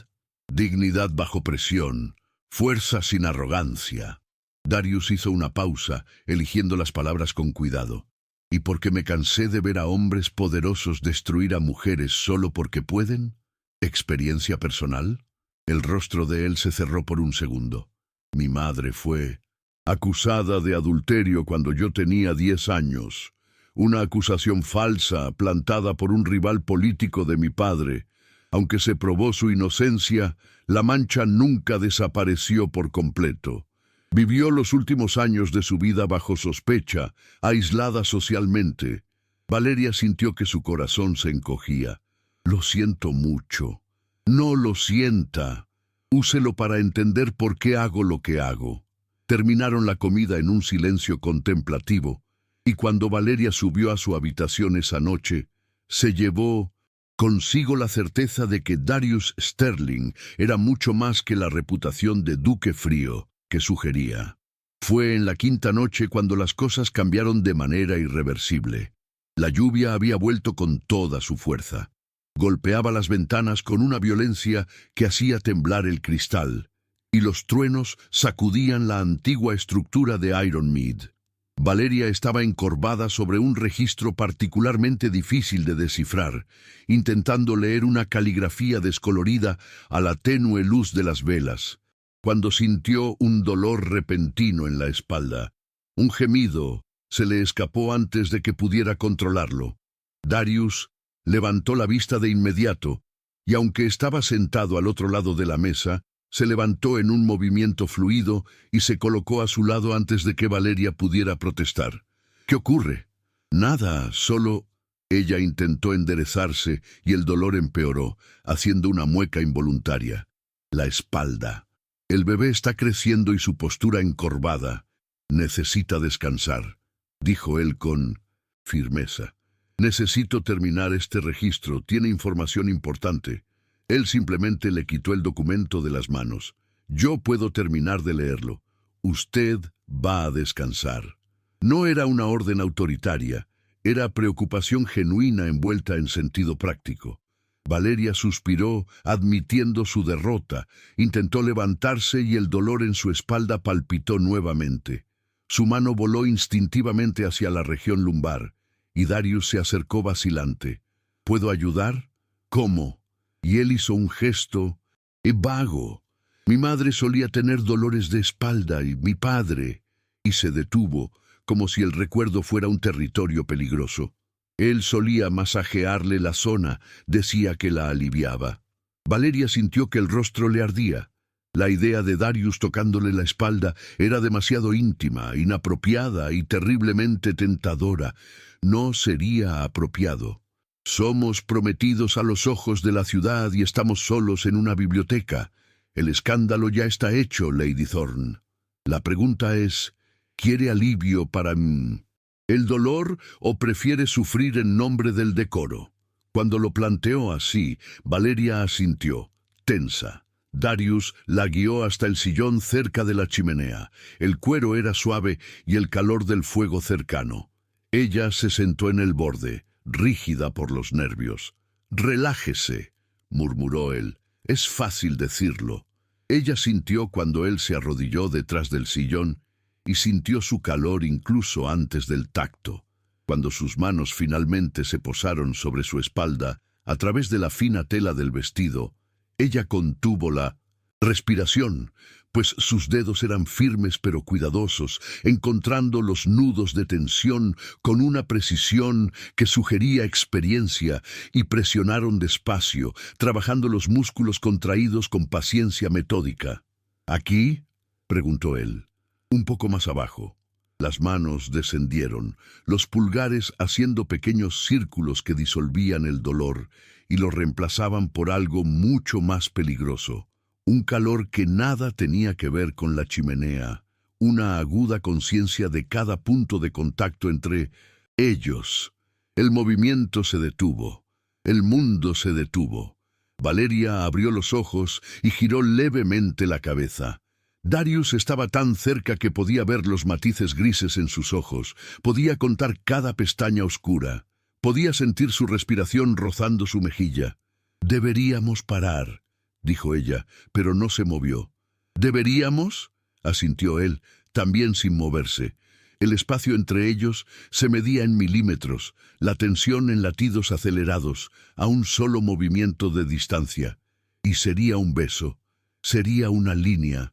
Dignidad bajo presión, fuerza sin arrogancia». Darius hizo una pausa, eligiendo las palabras con cuidado. «¿Y porque me cansé de ver a hombres poderosos destruir a mujeres solo porque pueden? ¿Experiencia personal?» El rostro de él se cerró por un segundo. «Mi madre fue acusada de adulterio cuando yo tenía 10 años. Una acusación falsa plantada por un rival político de mi padre. Aunque se probó su inocencia, la mancha nunca desapareció por completo. Vivió los últimos años de su vida bajo sospecha, aislada socialmente». Valeria sintió que su corazón se encogía. «Lo siento mucho». «No lo sienta. Úselo para entender por qué hago lo que hago». Terminaron la comida en un silencio contemplativo, y cuando Valeria subió a su habitación esa noche, se llevó consigo la certeza de que Darius Sterling era mucho más que la reputación de duque frío que sugería. Fue en la quinta noche cuando las cosas cambiaron de manera irreversible. La lluvia había vuelto con toda su fuerza. Golpeaba las ventanas con una violencia que hacía temblar el cristal, y los truenos sacudían la antigua estructura de Ironmead. Valeria estaba encorvada sobre un registro particularmente difícil de descifrar, intentando leer una caligrafía descolorida a la tenue luz de las velas, cuando sintió un dolor repentino en la espalda. Un gemido se le escapó antes de que pudiera controlarlo. Darius levantó la vista de inmediato, y aunque estaba sentado al otro lado de la mesa, se levantó en un movimiento fluido y se colocó a su lado antes de que Valeria pudiera protestar. «¿Qué ocurre?» «Nada, solo...» Ella intentó enderezarse y el dolor empeoró, haciendo una mueca involuntaria. «La espalda. El bebé está creciendo y su postura encorvada. Necesita descansar», dijo él con firmeza. «Necesito terminar este registro, tiene información importante». Él simplemente le quitó el documento de las manos. «Yo puedo terminar de leerlo. Usted va a descansar». No era una orden autoritaria, era preocupación genuina envuelta en sentido práctico. Valeria suspiró, admitiendo su derrota, intentó levantarse y el dolor en su espalda palpitó nuevamente. Su mano voló instintivamente hacia la región lumbar, y Darius se acercó vacilante. «¿Puedo ayudar?» «¿Cómo?» Y él hizo un gesto vago. «Mi madre solía tener dolores de espalda y mi padre...» Y se detuvo, como si el recuerdo fuera un territorio peligroso. Él solía masajearle la zona, decía que la aliviaba. Valeria sintió que el rostro le ardía. La idea de Darius tocándole la espalda era demasiado íntima, inapropiada y terriblemente tentadora. No sería apropiado. Somos prometidos a los ojos de la ciudad y estamos solos en una biblioteca. El escándalo ya está hecho, Lady Thorne. La pregunta es, ¿quiere alivio para el dolor o prefiere sufrir en nombre del decoro? Cuando lo planteó así, Valeria asintió, tensa. Darius la guió hasta el sillón cerca de la chimenea. El cuero era suave y el calor del fuego cercano. Ella se sentó en el borde, rígida por los nervios. «Relájese», murmuró él. «Es fácil decirlo». Ella sintió cuando él se arrodilló detrás del sillón y sintió su calor incluso antes del tacto. Cuando sus manos finalmente se posaron sobre su espalda, a través de la fina tela del vestido, ella contuvo la respiración, pues sus dedos eran firmes pero cuidadosos, encontrando los nudos de tensión con una precisión que sugería experiencia, y presionaron despacio, trabajando los músculos contraídos con paciencia metódica. «¿Aquí?», preguntó él. «Un poco más abajo». Las manos descendieron, los pulgares haciendo pequeños círculos que disolvían el dolor y lo reemplazaban por algo mucho más peligroso. Un calor que nada tenía que ver con la chimenea, una aguda conciencia de cada punto de contacto entre ellos. El movimiento se detuvo, el mundo se detuvo. Valeria abrió los ojos y giró levemente la cabeza. Darius estaba tan cerca que podía ver los matices grises en sus ojos, podía contar cada pestaña oscura, podía sentir su respiración rozando su mejilla. «Deberíamos parar», dijo ella, pero no se movió. «¿Deberíamos?», asintió él, también sin moverse. El espacio entre ellos se medía en milímetros, la tensión en latidos acelerados, a un solo movimiento de distancia. Y sería un beso, sería una línea.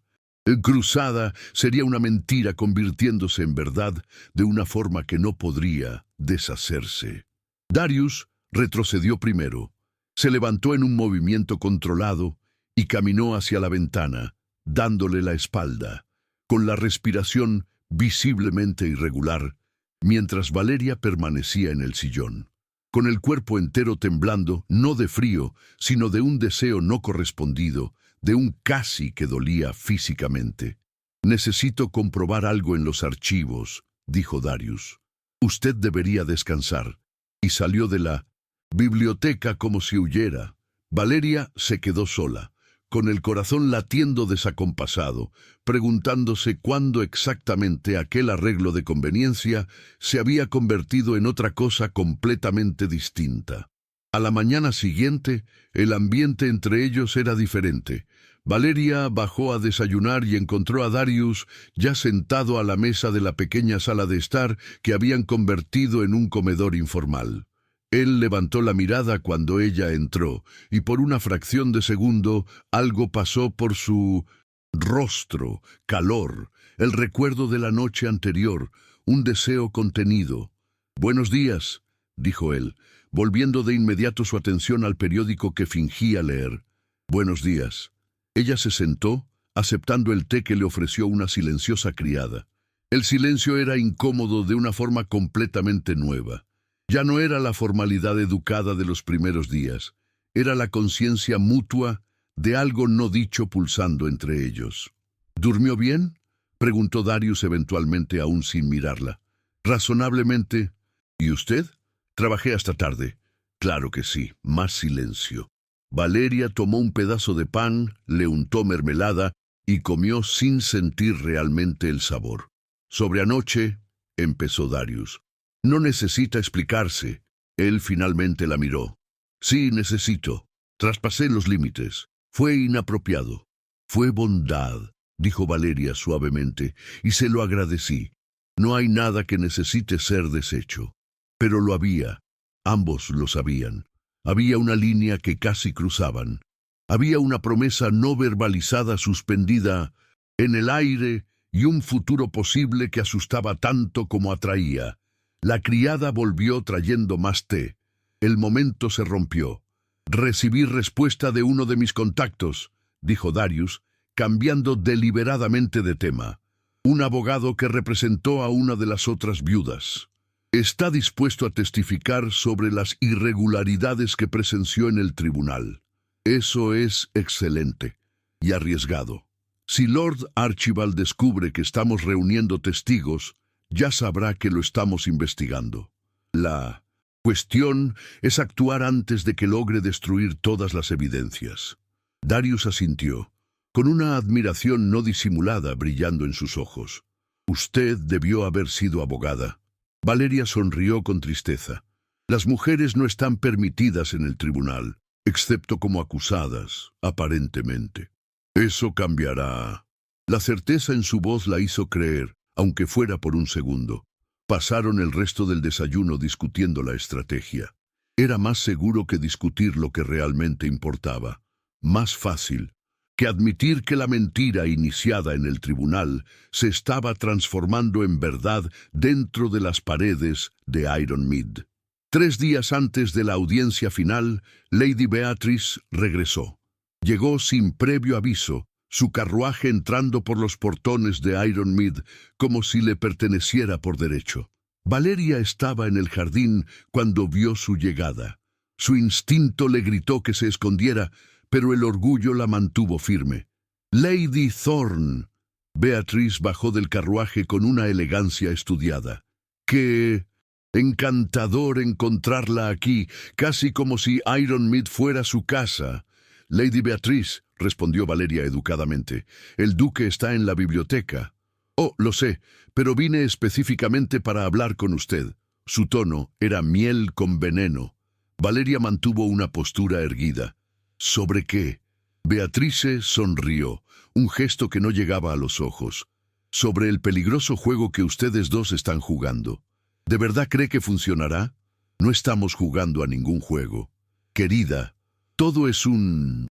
Cruzada, sería una mentira convirtiéndose en verdad de una forma que no podría deshacerse. Darius retrocedió primero, se levantó en un movimiento controlado y caminó hacia la ventana, dándole la espalda, con la respiración visiblemente irregular, mientras Valeria permanecía en el sillón, con el cuerpo entero temblando, no de frío, sino de un deseo no correspondido, de un casi que dolía físicamente. «Necesito comprobar algo en los archivos», dijo Darius. «Usted debería descansar». Y salió de la biblioteca como si huyera. Valeria se quedó sola, con el corazón latiendo desacompasado, preguntándose cuándo exactamente aquel arreglo de conveniencia se había convertido en otra cosa completamente distinta. A la mañana siguiente, el ambiente entre ellos era diferente. Valeria bajó a desayunar y encontró a Darius ya sentado a la mesa de la pequeña sala de estar que habían convertido en un comedor informal. Él levantó la mirada cuando ella entró, y por una fracción de segundo algo pasó por su rostro, calor, el recuerdo de la noche anterior, un deseo contenido. «Buenos días», dijo él, volviendo de inmediato su atención al periódico que fingía leer. «Buenos días». Ella se sentó, aceptando el té que le ofreció una silenciosa criada. El silencio era incómodo de una forma completamente nueva. Ya no era la formalidad educada de los primeros días, era la conciencia mutua de algo no dicho pulsando entre ellos. «¿Durmió bien?», preguntó Darius eventualmente aún sin mirarla. «Razonablemente». «¿Y usted?». «Trabajé hasta tarde». «Claro que sí». Más silencio. Valeria tomó un pedazo de pan, le untó mermelada y comió sin sentir realmente el sabor. «Sobre anoche», empezó Darius. «No necesita explicarse». Él finalmente la miró. «Sí, necesito. Traspasé los límites. Fue inapropiado». «Fue bondad», dijo Valeria suavemente, «y se lo agradecí. No hay nada que necesite ser deshecho». Pero lo había. Ambos lo sabían. Había una línea que casi cruzaban. Había una promesa no verbalizada suspendida en el aire y un futuro posible que asustaba tanto como atraía. La criada volvió trayendo más té. El momento se rompió. «Recibí respuesta de uno de mis contactos», dijo Darius, cambiando deliberadamente de tema. Un abogado que representó a una de las otras viudas. Está dispuesto a testificar sobre las irregularidades que presenció en el tribunal. Eso es excelente y arriesgado. Si Lord Archibald descubre que estamos reuniendo testigos, ya sabrá que lo estamos investigando. La cuestión es actuar antes de que logre destruir todas las evidencias. Darius asintió, con una admiración no disimulada brillando en sus ojos. Usted debió haber sido abogada. Valeria sonrió con tristeza. Las mujeres no están permitidas en el tribunal, excepto como acusadas, aparentemente. Eso cambiará. La certeza en su voz la hizo creer, aunque fuera por un segundo. Pasaron el resto del desayuno discutiendo la estrategia. Era más seguro que discutir lo que realmente importaba. Más fácil que admitir que la mentira iniciada en el tribunal se estaba transformando en verdad dentro de las paredes de Ironmead. 3 días antes de la audiencia final, Lady Beatrice regresó. Llegó sin previo aviso, su carruaje entrando por los portones de Ironmead como si le perteneciera por derecho. Valeria estaba en el jardín cuando vio su llegada. Su instinto le gritó que se escondiera, pero el orgullo la mantuvo firme. «Lady Thorne». Beatrice bajó del carruaje con una elegancia estudiada. «Qué encantador encontrarla aquí, casi como si Ironmead fuera su casa». «Lady Beatrice», respondió Valeria educadamente, «el duque está en la biblioteca». «Oh, lo sé, pero vine específicamente para hablar con usted». Su tono era miel con veneno. Valeria mantuvo una postura erguida. ¿Sobre qué? Beatrice sonrió, un gesto que no llegaba a los ojos. Sobre el peligroso juego que ustedes dos están jugando. ¿De verdad cree que funcionará? No estamos jugando a ningún juego. Querida, todo es un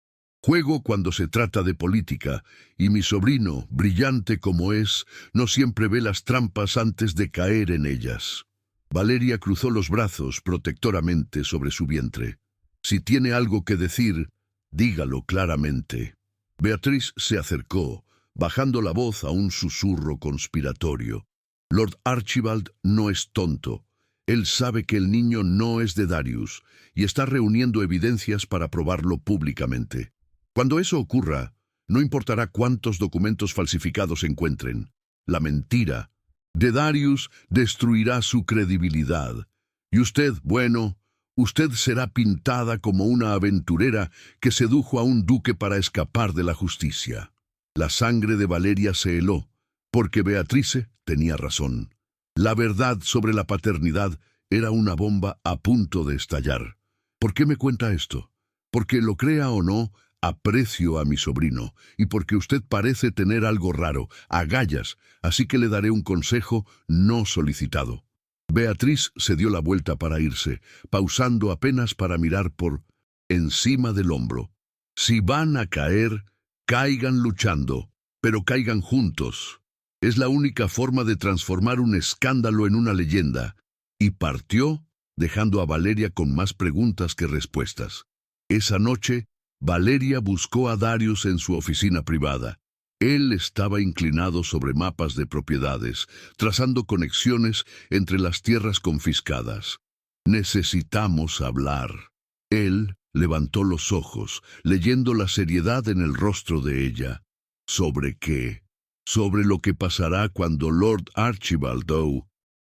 juego cuando se trata de política, y mi sobrino, brillante como es, no siempre ve las trampas antes de caer en ellas. Valeria cruzó los brazos protectoramente sobre su vientre. Si tiene algo que decir, dígalo claramente. Beatrice se acercó, bajando la voz a un susurro conspiratorio. Lord Archibald no es tonto. Él sabe que el niño no es de Darius y está reuniendo evidencias para probarlo públicamente. Cuando eso ocurra, no importará cuántos documentos falsificados encuentren. La mentira de Darius destruirá su credibilidad. Y usted, bueno, usted será pintada como una aventurera que sedujo a un duque para escapar de la justicia. La sangre de Valeria se heló, porque Beatrice tenía razón. La verdad sobre la paternidad era una bomba a punto de estallar. ¿Por qué me cuenta esto? Porque lo crea o no, aprecio a mi sobrino, y porque usted parece tener algo raro, agallas, así que le daré un consejo no solicitado. Beatriz se dio la vuelta para irse, pausando apenas para mirar por encima del hombro. Si van a caer, caigan luchando, pero caigan juntos. Es la única forma de transformar un escándalo en una leyenda. Y partió, dejando a Valeria con más preguntas que respuestas. Esa noche, Valeria buscó a Darius en su oficina privada. Él estaba inclinado sobre mapas de propiedades, trazando conexiones entre las tierras confiscadas. Necesitamos hablar. Él levantó los ojos, leyendo la seriedad en el rostro de ella. ¿Sobre qué? Sobre lo que pasará cuando Lord Archibald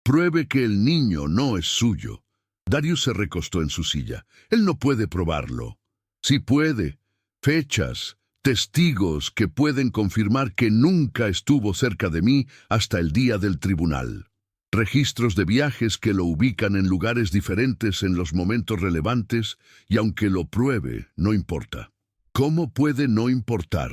pruebe que el niño no es suyo. Darius se recostó en su silla. Él no puede probarlo. Sí puede. Fechas, testigos que pueden confirmar que nunca estuvo cerca de mí hasta el día del tribunal. Registros de viajes que lo ubican en lugares diferentes en los momentos relevantes, y aunque lo pruebe, no importa. ¿Cómo puede no importar?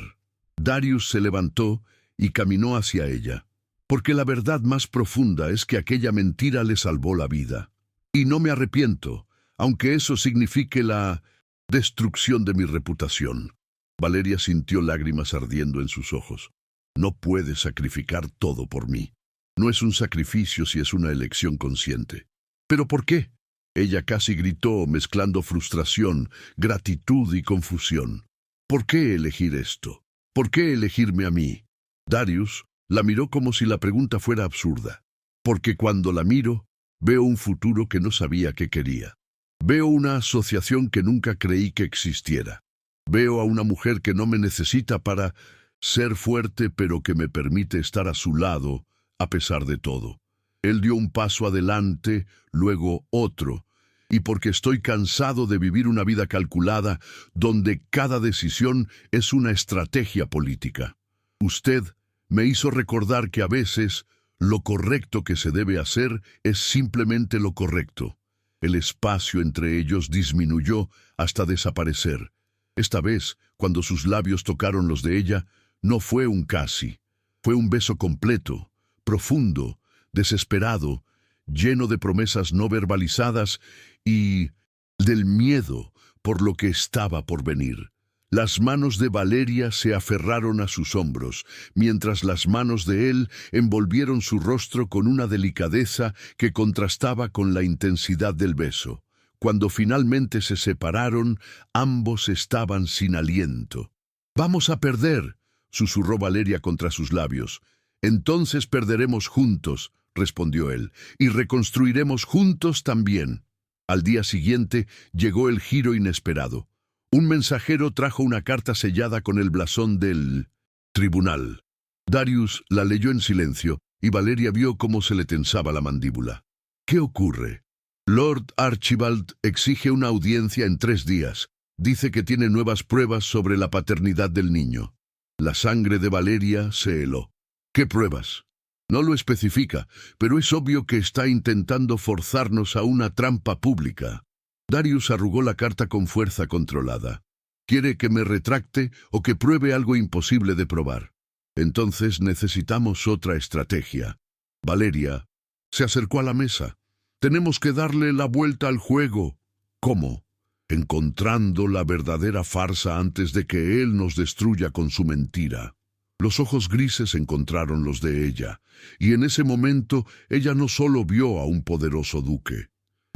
Darius se levantó y caminó hacia ella. Porque la verdad más profunda es que aquella mentira le salvó la vida. Y no me arrepiento, aunque eso signifique la destrucción de mi reputación. Valeria sintió lágrimas ardiendo en sus ojos. No puede sacrificar todo por mí. No es un sacrificio si es una elección consciente. ¿Pero por qué? Ella casi gritó, mezclando frustración, gratitud y confusión. ¿Por qué elegir esto? ¿Por qué elegirme a mí? Darius la miró como si la pregunta fuera absurda. Porque cuando la miro, veo un futuro que no sabía que quería. Veo una asociación que nunca creí que existiera. Veo a una mujer que no me necesita para ser fuerte, pero que me permite estar a su lado, a pesar de todo. Él dio un paso adelante, luego otro, y porque estoy cansado de vivir una vida calculada, donde cada decisión es una estrategia política. Usted me hizo recordar que a veces lo correcto que se debe hacer es simplemente lo correcto. El espacio entre ellos disminuyó hasta desaparecer. Esta vez, cuando sus labios tocaron los de ella, no fue un casi. Fue un beso completo, profundo, desesperado, lleno de promesas no verbalizadas y del miedo por lo que estaba por venir. Las manos de Valeria se aferraron a sus hombros, mientras las manos de él envolvieron su rostro con una delicadeza que contrastaba con la intensidad del beso. Cuando finalmente se separaron, ambos estaban sin aliento. «Vamos a perder», susurró Valeria contra sus labios. «Entonces perderemos juntos», respondió él, «y reconstruiremos juntos también». Al día siguiente llegó el giro inesperado. Un mensajero trajo una carta sellada con el blasón del tribunal. Darius la leyó en silencio y Valeria vio cómo se le tensaba la mandíbula. «¿Qué ocurre?» «Lord Archibald exige una audiencia en 3 días. Dice que tiene nuevas pruebas sobre la paternidad del niño». La sangre de Valeria se heló. «¿Qué pruebas?» «No lo especifica, pero es obvio que está intentando forzarnos a una trampa pública». Darius arrugó la carta con fuerza controlada. «¿Quiere que me retracte o que pruebe algo imposible de probar? Entonces necesitamos otra estrategia». Valeria se acercó a la mesa. «Tenemos que darle la vuelta al juego». «¿Cómo?» «Encontrando la verdadera farsa antes de que él nos destruya con su mentira». Los ojos grises encontraron los de ella, y en ese momento ella no solo vio a un poderoso duque.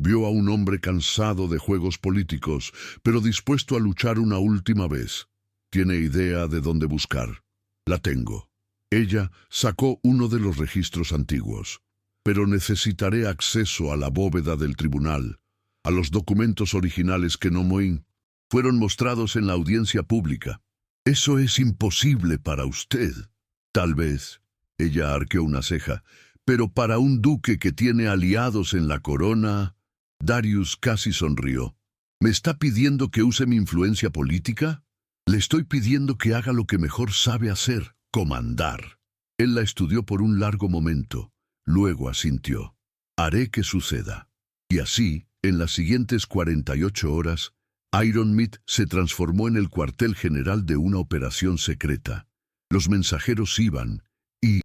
Vio a un hombre cansado de juegos políticos, pero dispuesto a luchar una última vez. ¿Tiene idea de dónde buscar? La tengo. Ella sacó uno de los registros antiguos. Pero necesitaré acceso a la bóveda del tribunal, a los documentos originales que fueron mostrados en la audiencia pública. «Eso es imposible para usted». «Tal vez», ella arqueó una ceja, «pero para un duque que tiene aliados en la corona». Darius casi sonrió. «¿Me está pidiendo que use mi influencia política?» «Le estoy pidiendo que haga lo que mejor sabe hacer, comandar». Él la estudió por un largo momento. Luego asintió. «Haré que suceda». Y así, en las siguientes 48 horas, Ironmeat se transformó en el cuartel general de una operación secreta. Los mensajeros iban y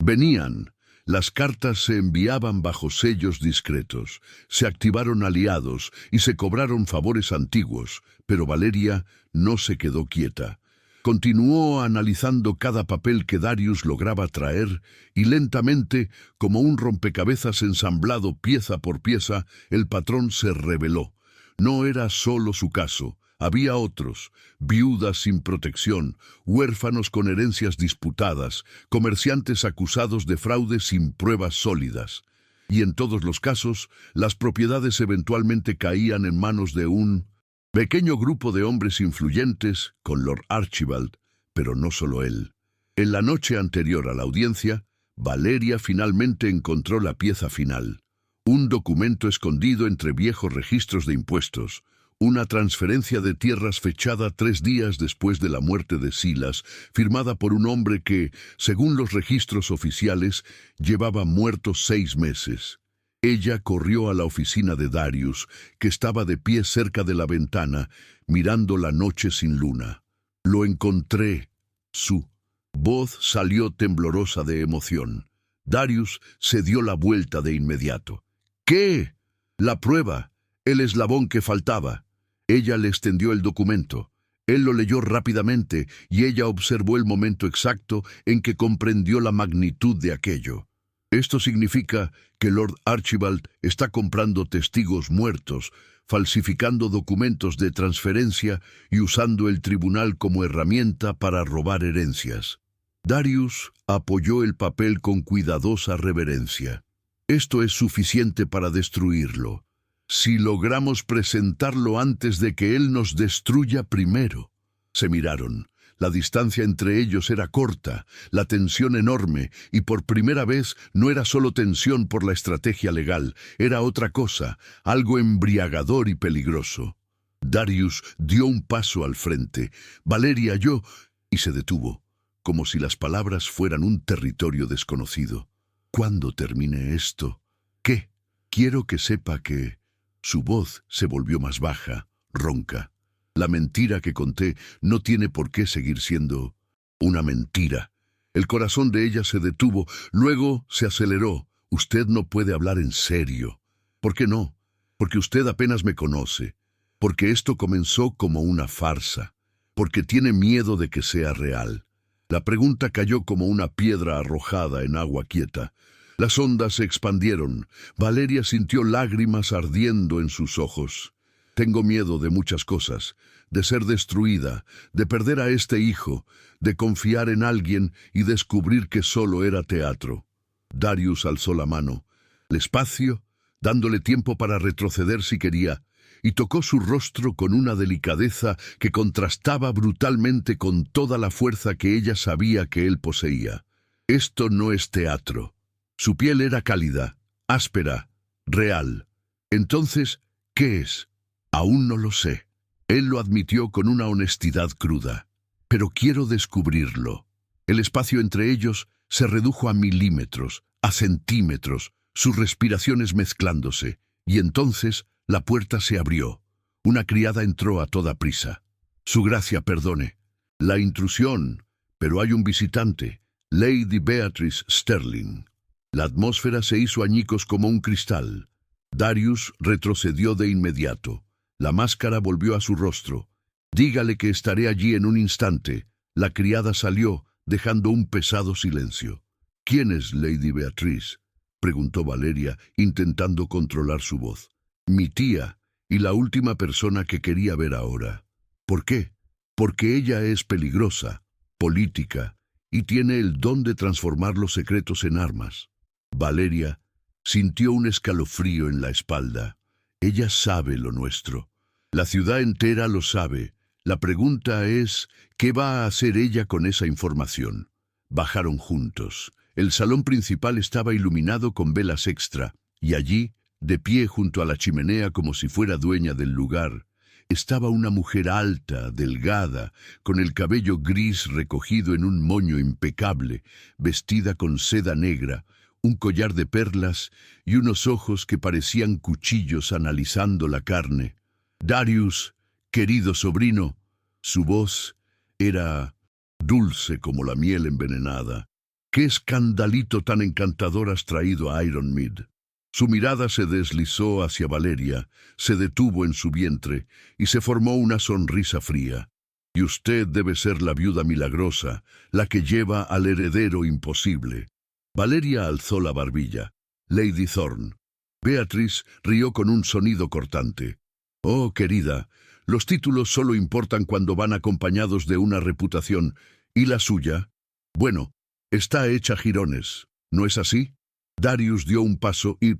venían. Las cartas se enviaban bajo sellos discretos, se activaron aliados y se cobraron favores antiguos, pero Valeria no se quedó quieta. Continuó analizando cada papel que Darius lograba traer y lentamente, como un rompecabezas ensamblado pieza por pieza, el patrón se reveló. No era solo su caso. Había otros, viudas sin protección, huérfanos con herencias disputadas, comerciantes acusados de fraude sin pruebas sólidas. Y en todos los casos, las propiedades eventualmente caían en manos de un pequeño grupo de hombres influyentes con Lord Archibald, pero no solo él. En la noche anterior a la audiencia, Valeria finalmente encontró la pieza final. Un documento escondido entre viejos registros de impuestos, una transferencia de tierras fechada 3 días después de la muerte de Silas, firmada por un hombre que, según los registros oficiales, llevaba muerto 6 meses. Ella corrió a la oficina de Darius, que estaba de pie cerca de la ventana, mirando la noche sin luna. «Lo encontré». Su voz salió temblorosa de emoción. Darius se dio la vuelta de inmediato. «¿Qué?» «La prueba, el eslabón que faltaba». Ella le extendió el documento. Él lo leyó rápidamente y ella observó el momento exacto en que comprendió la magnitud de aquello. Esto significa que Lord Archibald está comprando testigos muertos, falsificando documentos de transferencia y usando el tribunal como herramienta para robar herencias. Darius apoyó el papel con cuidadosa reverencia. Esto es suficiente para destruirlo. Si logramos presentarlo antes de que él nos destruya primero. Se miraron. La distancia entre ellos era corta, la tensión enorme, y por primera vez no era solo tensión por la estrategia legal, era otra cosa, algo embriagador y peligroso. Darius dio un paso al frente. Valeria, yo... y se detuvo, como si las palabras fueran un territorio desconocido. ¿Cuándo termine esto? ¿Qué? Quiero que sepa que... Su voz se volvió más baja, ronca. La mentira que conté no tiene por qué seguir siendo una mentira. El corazón de ella se detuvo, luego se aceleró. Usted no puede hablar en serio. ¿Por qué no? Porque usted apenas me conoce. Porque esto comenzó como una farsa. Porque tiene miedo de que sea real. La pregunta cayó como una piedra arrojada en agua quieta. Las ondas se expandieron. Valeria sintió lágrimas ardiendo en sus ojos. Tengo miedo de muchas cosas, de ser destruida, de perder a este hijo, de confiar en alguien y descubrir que solo era teatro. Darius alzó la mano, despacio, dándole tiempo para retroceder si quería, y tocó su rostro con una delicadeza que contrastaba brutalmente con toda la fuerza que ella sabía que él poseía. Esto no es teatro. Su piel era cálida, áspera, real. Entonces, ¿qué es? Aún no lo sé. Él lo admitió con una honestidad cruda. Pero quiero descubrirlo. El espacio entre ellos se redujo a milímetros, a centímetros, sus respiraciones mezclándose, y entonces la puerta se abrió. Una criada entró a toda prisa. Su gracia perdone. La intrusión, pero hay un visitante, Lady Beatrice Sterling. La atmósfera se hizo añicos como un cristal. Darius retrocedió de inmediato. La máscara volvió a su rostro. Dígale que estaré allí en un instante. La criada salió, dejando un pesado silencio. ¿Quién es Lady Beatrice?, preguntó Valeria, intentando controlar su voz. Mi tía, y la última persona que quería ver ahora. ¿Por qué? Porque ella es peligrosa, política, y tiene el don de transformar los secretos en armas. Valeria sintió un escalofrío en la espalda. Ella sabe lo nuestro. La ciudad entera lo sabe. La pregunta es, ¿qué va a hacer ella con esa información? Bajaron juntos. El salón principal estaba iluminado con velas extra, y allí, de pie junto a la chimenea como si fuera dueña del lugar, estaba una mujer alta, delgada, con el cabello gris recogido en un moño impecable, vestida con seda negra, un collar de perlas y unos ojos que parecían cuchillos analizando la carne. Darius, querido sobrino, su voz era dulce como la miel envenenada. ¿Qué escandalito tan encantador has traído a Ironmead? Su mirada se deslizó hacia Valeria, se detuvo en su vientre y se formó una sonrisa fría. Y usted debe ser la viuda milagrosa, la que lleva al heredero imposible. Valeria alzó la barbilla. Lady Thorne. Beatrice rió con un sonido cortante. Oh, querida, los títulos solo importan cuando van acompañados de una reputación. ¿Y la suya? Bueno, está hecha jirones, ¿no es así? Darius dio un paso y...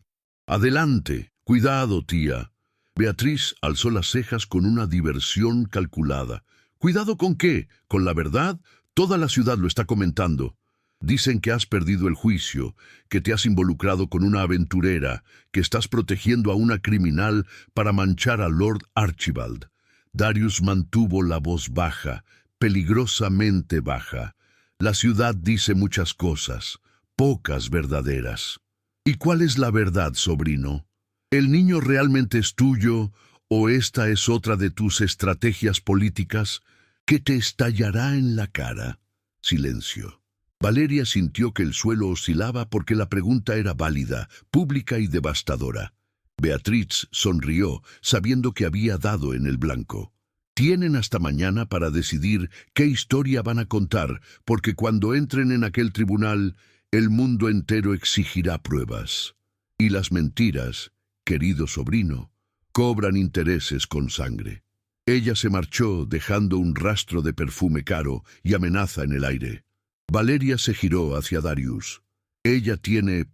¡Adelante! ¡Cuidado, tía! Beatriz alzó las cejas con una diversión calculada. ¿Cuidado con qué? ¿Con la verdad? Toda la ciudad lo está comentando. Dicen que has perdido el juicio, que te has involucrado con una aventurera, que estás protegiendo a una criminal para manchar a Lord Archibald. Darius mantuvo la voz baja, peligrosamente baja. La ciudad dice muchas cosas, pocas verdaderas. ¿Y cuál es la verdad, sobrino? ¿El niño realmente es tuyo o esta es otra de tus estrategias políticas que te estallará en la cara? Silencio. Valeria sintió que el suelo oscilaba porque la pregunta era válida, pública y devastadora. Beatriz sonrió, sabiendo que había dado en el blanco. Tienen hasta mañana para decidir qué historia van a contar, porque cuando entren en aquel tribunal, El mundo entero exigirá pruebas. Y las mentiras, querido sobrino, cobran intereses con sangre. Ella se marchó dejando un rastro de perfume caro y amenaza en el aire. Valeria se giró hacia Darius. Ella tiene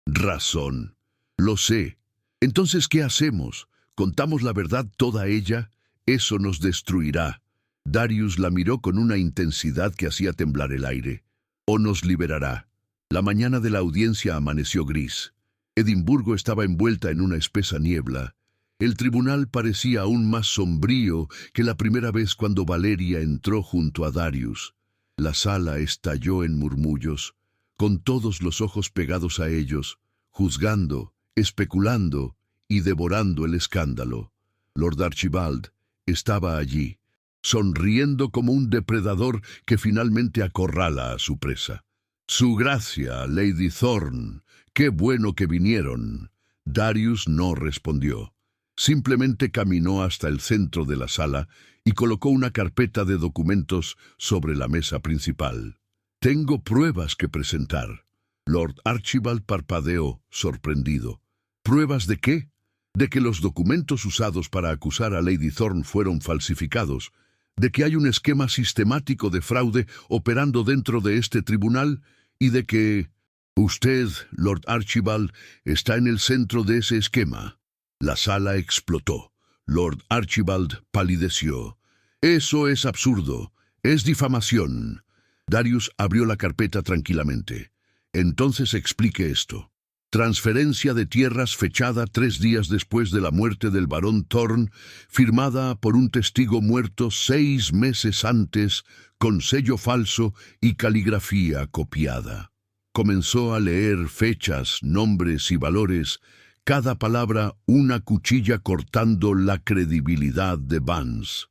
razón. Lo sé. Entonces, ¿qué hacemos? ¿Contamos la verdad toda ella? Eso nos destruirá. Darius la miró con una intensidad que hacía temblar el aire. ¿O nos liberará? La mañana de la audiencia amaneció gris. Edimburgo estaba envuelta en una espesa niebla. El tribunal parecía aún más sombrío que la primera vez cuando Valeria entró junto a Darius. La sala estalló en murmullos, con todos los ojos pegados a ellos, juzgando, especulando y devorando el escándalo. Lord Archibald estaba allí, sonriendo como un depredador que finalmente acorrala a su presa. «Su gracia, Lady Thorne, qué bueno que vinieron». Darius no respondió. Simplemente caminó hasta el centro de la sala y colocó una carpeta de documentos sobre la mesa principal. «Tengo pruebas que presentar». Lord Archibald parpadeó, sorprendido. ¿Pruebas de qué? De que los documentos usados para acusar a Lady Thorne fueron falsificados, de que hay un esquema sistemático de fraude operando dentro de este tribunal y de que usted, Lord Archibald, está en el centro de ese esquema. La sala explotó. Lord Archibald palideció. «Eso es absurdo. Es difamación». Darius abrió la carpeta tranquilamente. «Entonces explique esto. Transferencia de tierras fechada 3 días después de la muerte del barón Thorne, firmada por un testigo muerto 6 meses antes, con sello falso y caligrafía copiada». Comenzó a leer fechas, nombres y valores, cada palabra una cuchilla cortando la credibilidad de Vance.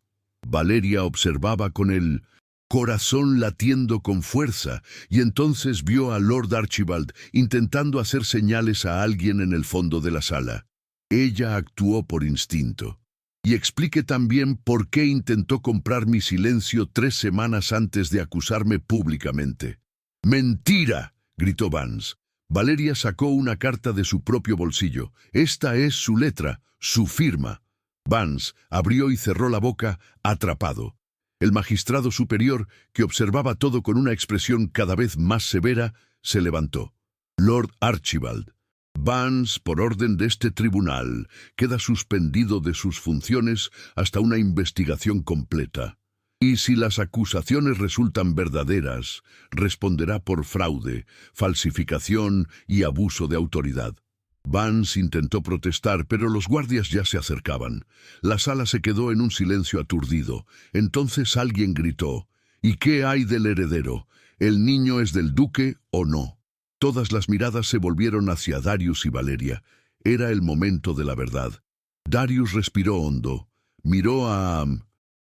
Valeria observaba con el corazón latiendo con fuerza, y entonces vio a Lord Archibald intentando hacer señales a alguien en el fondo de la sala. Ella actuó por instinto. «Y explique también por qué intentó comprar mi silencio 3 semanas antes de acusarme públicamente». «¡Mentira!», gritó Vance. Valeria sacó una carta de su propio bolsillo. Esta es su letra, su firma. Vance abrió y cerró la boca, atrapado. El magistrado superior, que observaba todo con una expresión cada vez más severa, se levantó. «Lord Archibald, Vance, por orden de este tribunal, queda suspendido de sus funciones hasta una investigación completa. Y si las acusaciones resultan verdaderas, responderá por fraude, falsificación y abuso de autoridad». Vance intentó protestar, pero los guardias ya se acercaban. La sala se quedó en un silencio aturdido. Entonces alguien gritó: «¿Y qué hay del heredero? ¿El niño es del duque o no?». Todas las miradas se volvieron hacia Darius y Valeria. Era el momento de la verdad. Darius respiró hondo. Miró a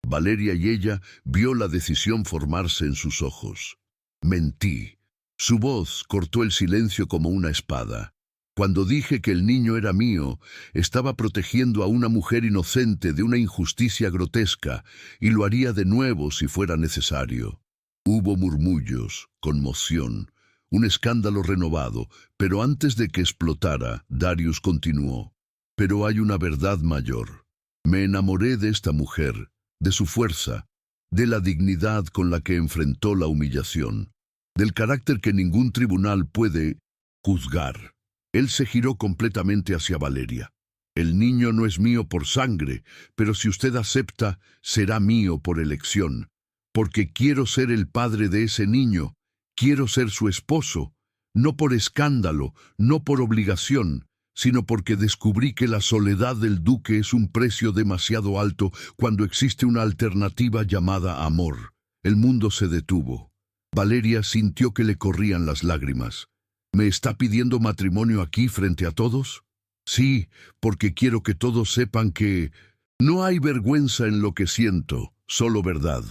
Valeria y ella vio la decisión formarse en sus ojos. «Mentí». Su voz cortó el silencio como una espada. «Cuando dije que el niño era mío, estaba protegiendo a una mujer inocente de una injusticia grotesca, y lo haría de nuevo si fuera necesario». Hubo murmullos, conmoción, un escándalo renovado, pero antes de que explotara, Darius continuó: «Pero hay una verdad mayor. Me enamoré de esta mujer, de su fuerza, de la dignidad con la que enfrentó la humillación, del carácter que ningún tribunal puede juzgar». Él se giró completamente hacia Valeria. «El niño no es mío por sangre, pero si usted acepta, será mío por elección, porque quiero ser el padre de ese niño, quiero ser su esposo, no por escándalo, no por obligación, sino porque descubrí que la soledad del duque es un precio demasiado alto cuando existe una alternativa llamada amor». El mundo se detuvo. Valeria sintió que le corrían las lágrimas. «¿Me está pidiendo matrimonio aquí frente a todos?». «Sí, porque quiero que todos sepan que no hay vergüenza en lo que siento, solo verdad».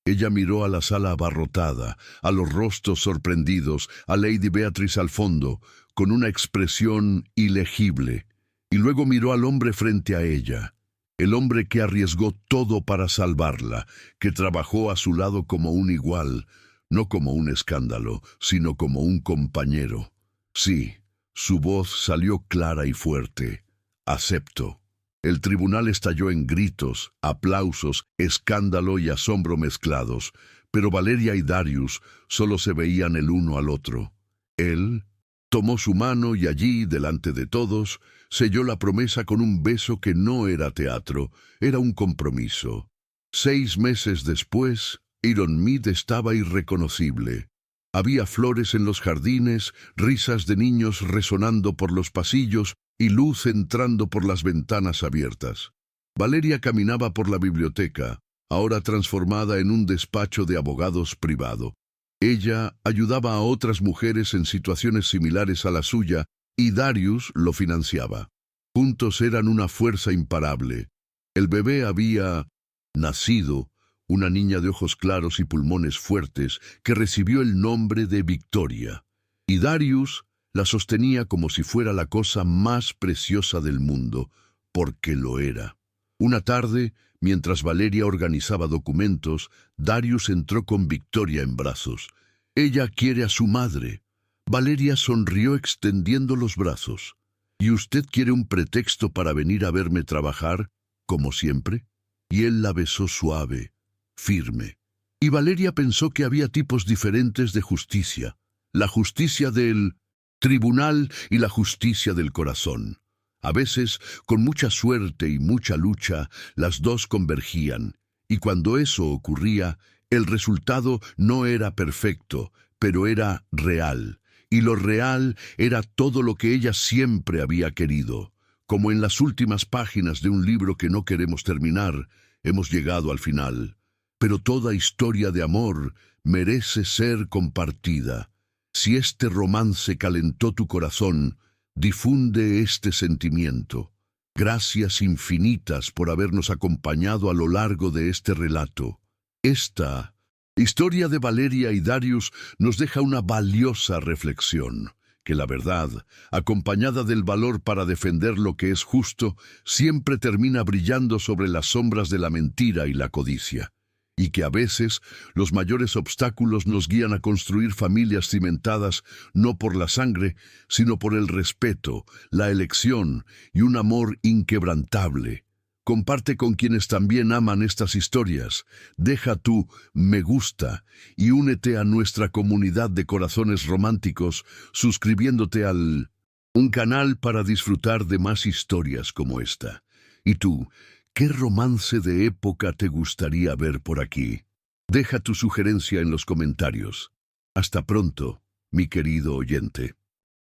Ella miró a la sala abarrotada, a los rostros sorprendidos, a Lady Beatrice al fondo, con una expresión ilegible, y luego miró al hombre frente a ella, el hombre que arriesgó todo para salvarla, que trabajó a su lado como un igual, no como un escándalo, sino como un compañero. Sí, su voz salió clara y fuerte. Acepto. El tribunal estalló en gritos, aplausos, escándalo y asombro mezclados, pero Valeria y Darius solo se veían el uno al otro. Él tomó su mano y allí, delante de todos, selló la promesa con un beso que no era teatro, era un compromiso. 6 meses después, Ironmead estaba irreconocible. Había flores en los jardines, risas de niños resonando por los pasillos y luz entrando por las ventanas abiertas. Valeria caminaba por la biblioteca, ahora transformada en un despacho de abogados privado. Ella ayudaba a otras mujeres en situaciones similares a la suya y Darius lo financiaba. Juntos eran una fuerza imparable. El bebé había nacido, una niña de ojos claros y pulmones fuertes que recibió el nombre de Victoria. Y Darius la sostenía como si fuera la cosa más preciosa del mundo, porque lo era. Una tarde, mientras Valeria organizaba documentos, Darius entró con Victoria en brazos. Ella quiere a su madre. Valeria sonrió extendiendo los brazos. ¿Y usted quiere un pretexto para venir a verme trabajar, como siempre? Y él la besó suave, firme. Y Valeria pensó que había tipos diferentes de justicia. La justicia del tribunal y la justicia del corazón. A veces, con mucha suerte y mucha lucha, las dos convergían, y cuando eso ocurría, el resultado no era perfecto, pero era real, y lo real era todo lo que ella siempre había querido. Como en las últimas páginas de un libro que no queremos terminar, hemos llegado al final. Pero toda historia de amor merece ser compartida. Si este romance calentó tu corazón, difunde este sentimiento. Gracias infinitas por habernos acompañado a lo largo de este relato. Esta historia de Valeria y Darius nos deja una valiosa reflexión, que la verdad, acompañada del valor para defender lo que es justo, siempre termina brillando sobre las sombras de la mentira y la codicia. Y que a veces los mayores obstáculos nos guían a construir familias cimentadas no por la sangre, sino por el respeto, la elección y un amor inquebrantable. Comparte con quienes también aman estas historias. Deja tu me gusta y únete a nuestra comunidad de corazones románticos suscribiéndote al un canal para disfrutar de más historias como esta. ¿Y tú? ¿Qué romance de época te gustaría ver por aquí? Deja tu sugerencia en los comentarios. Hasta pronto, mi querido oyente.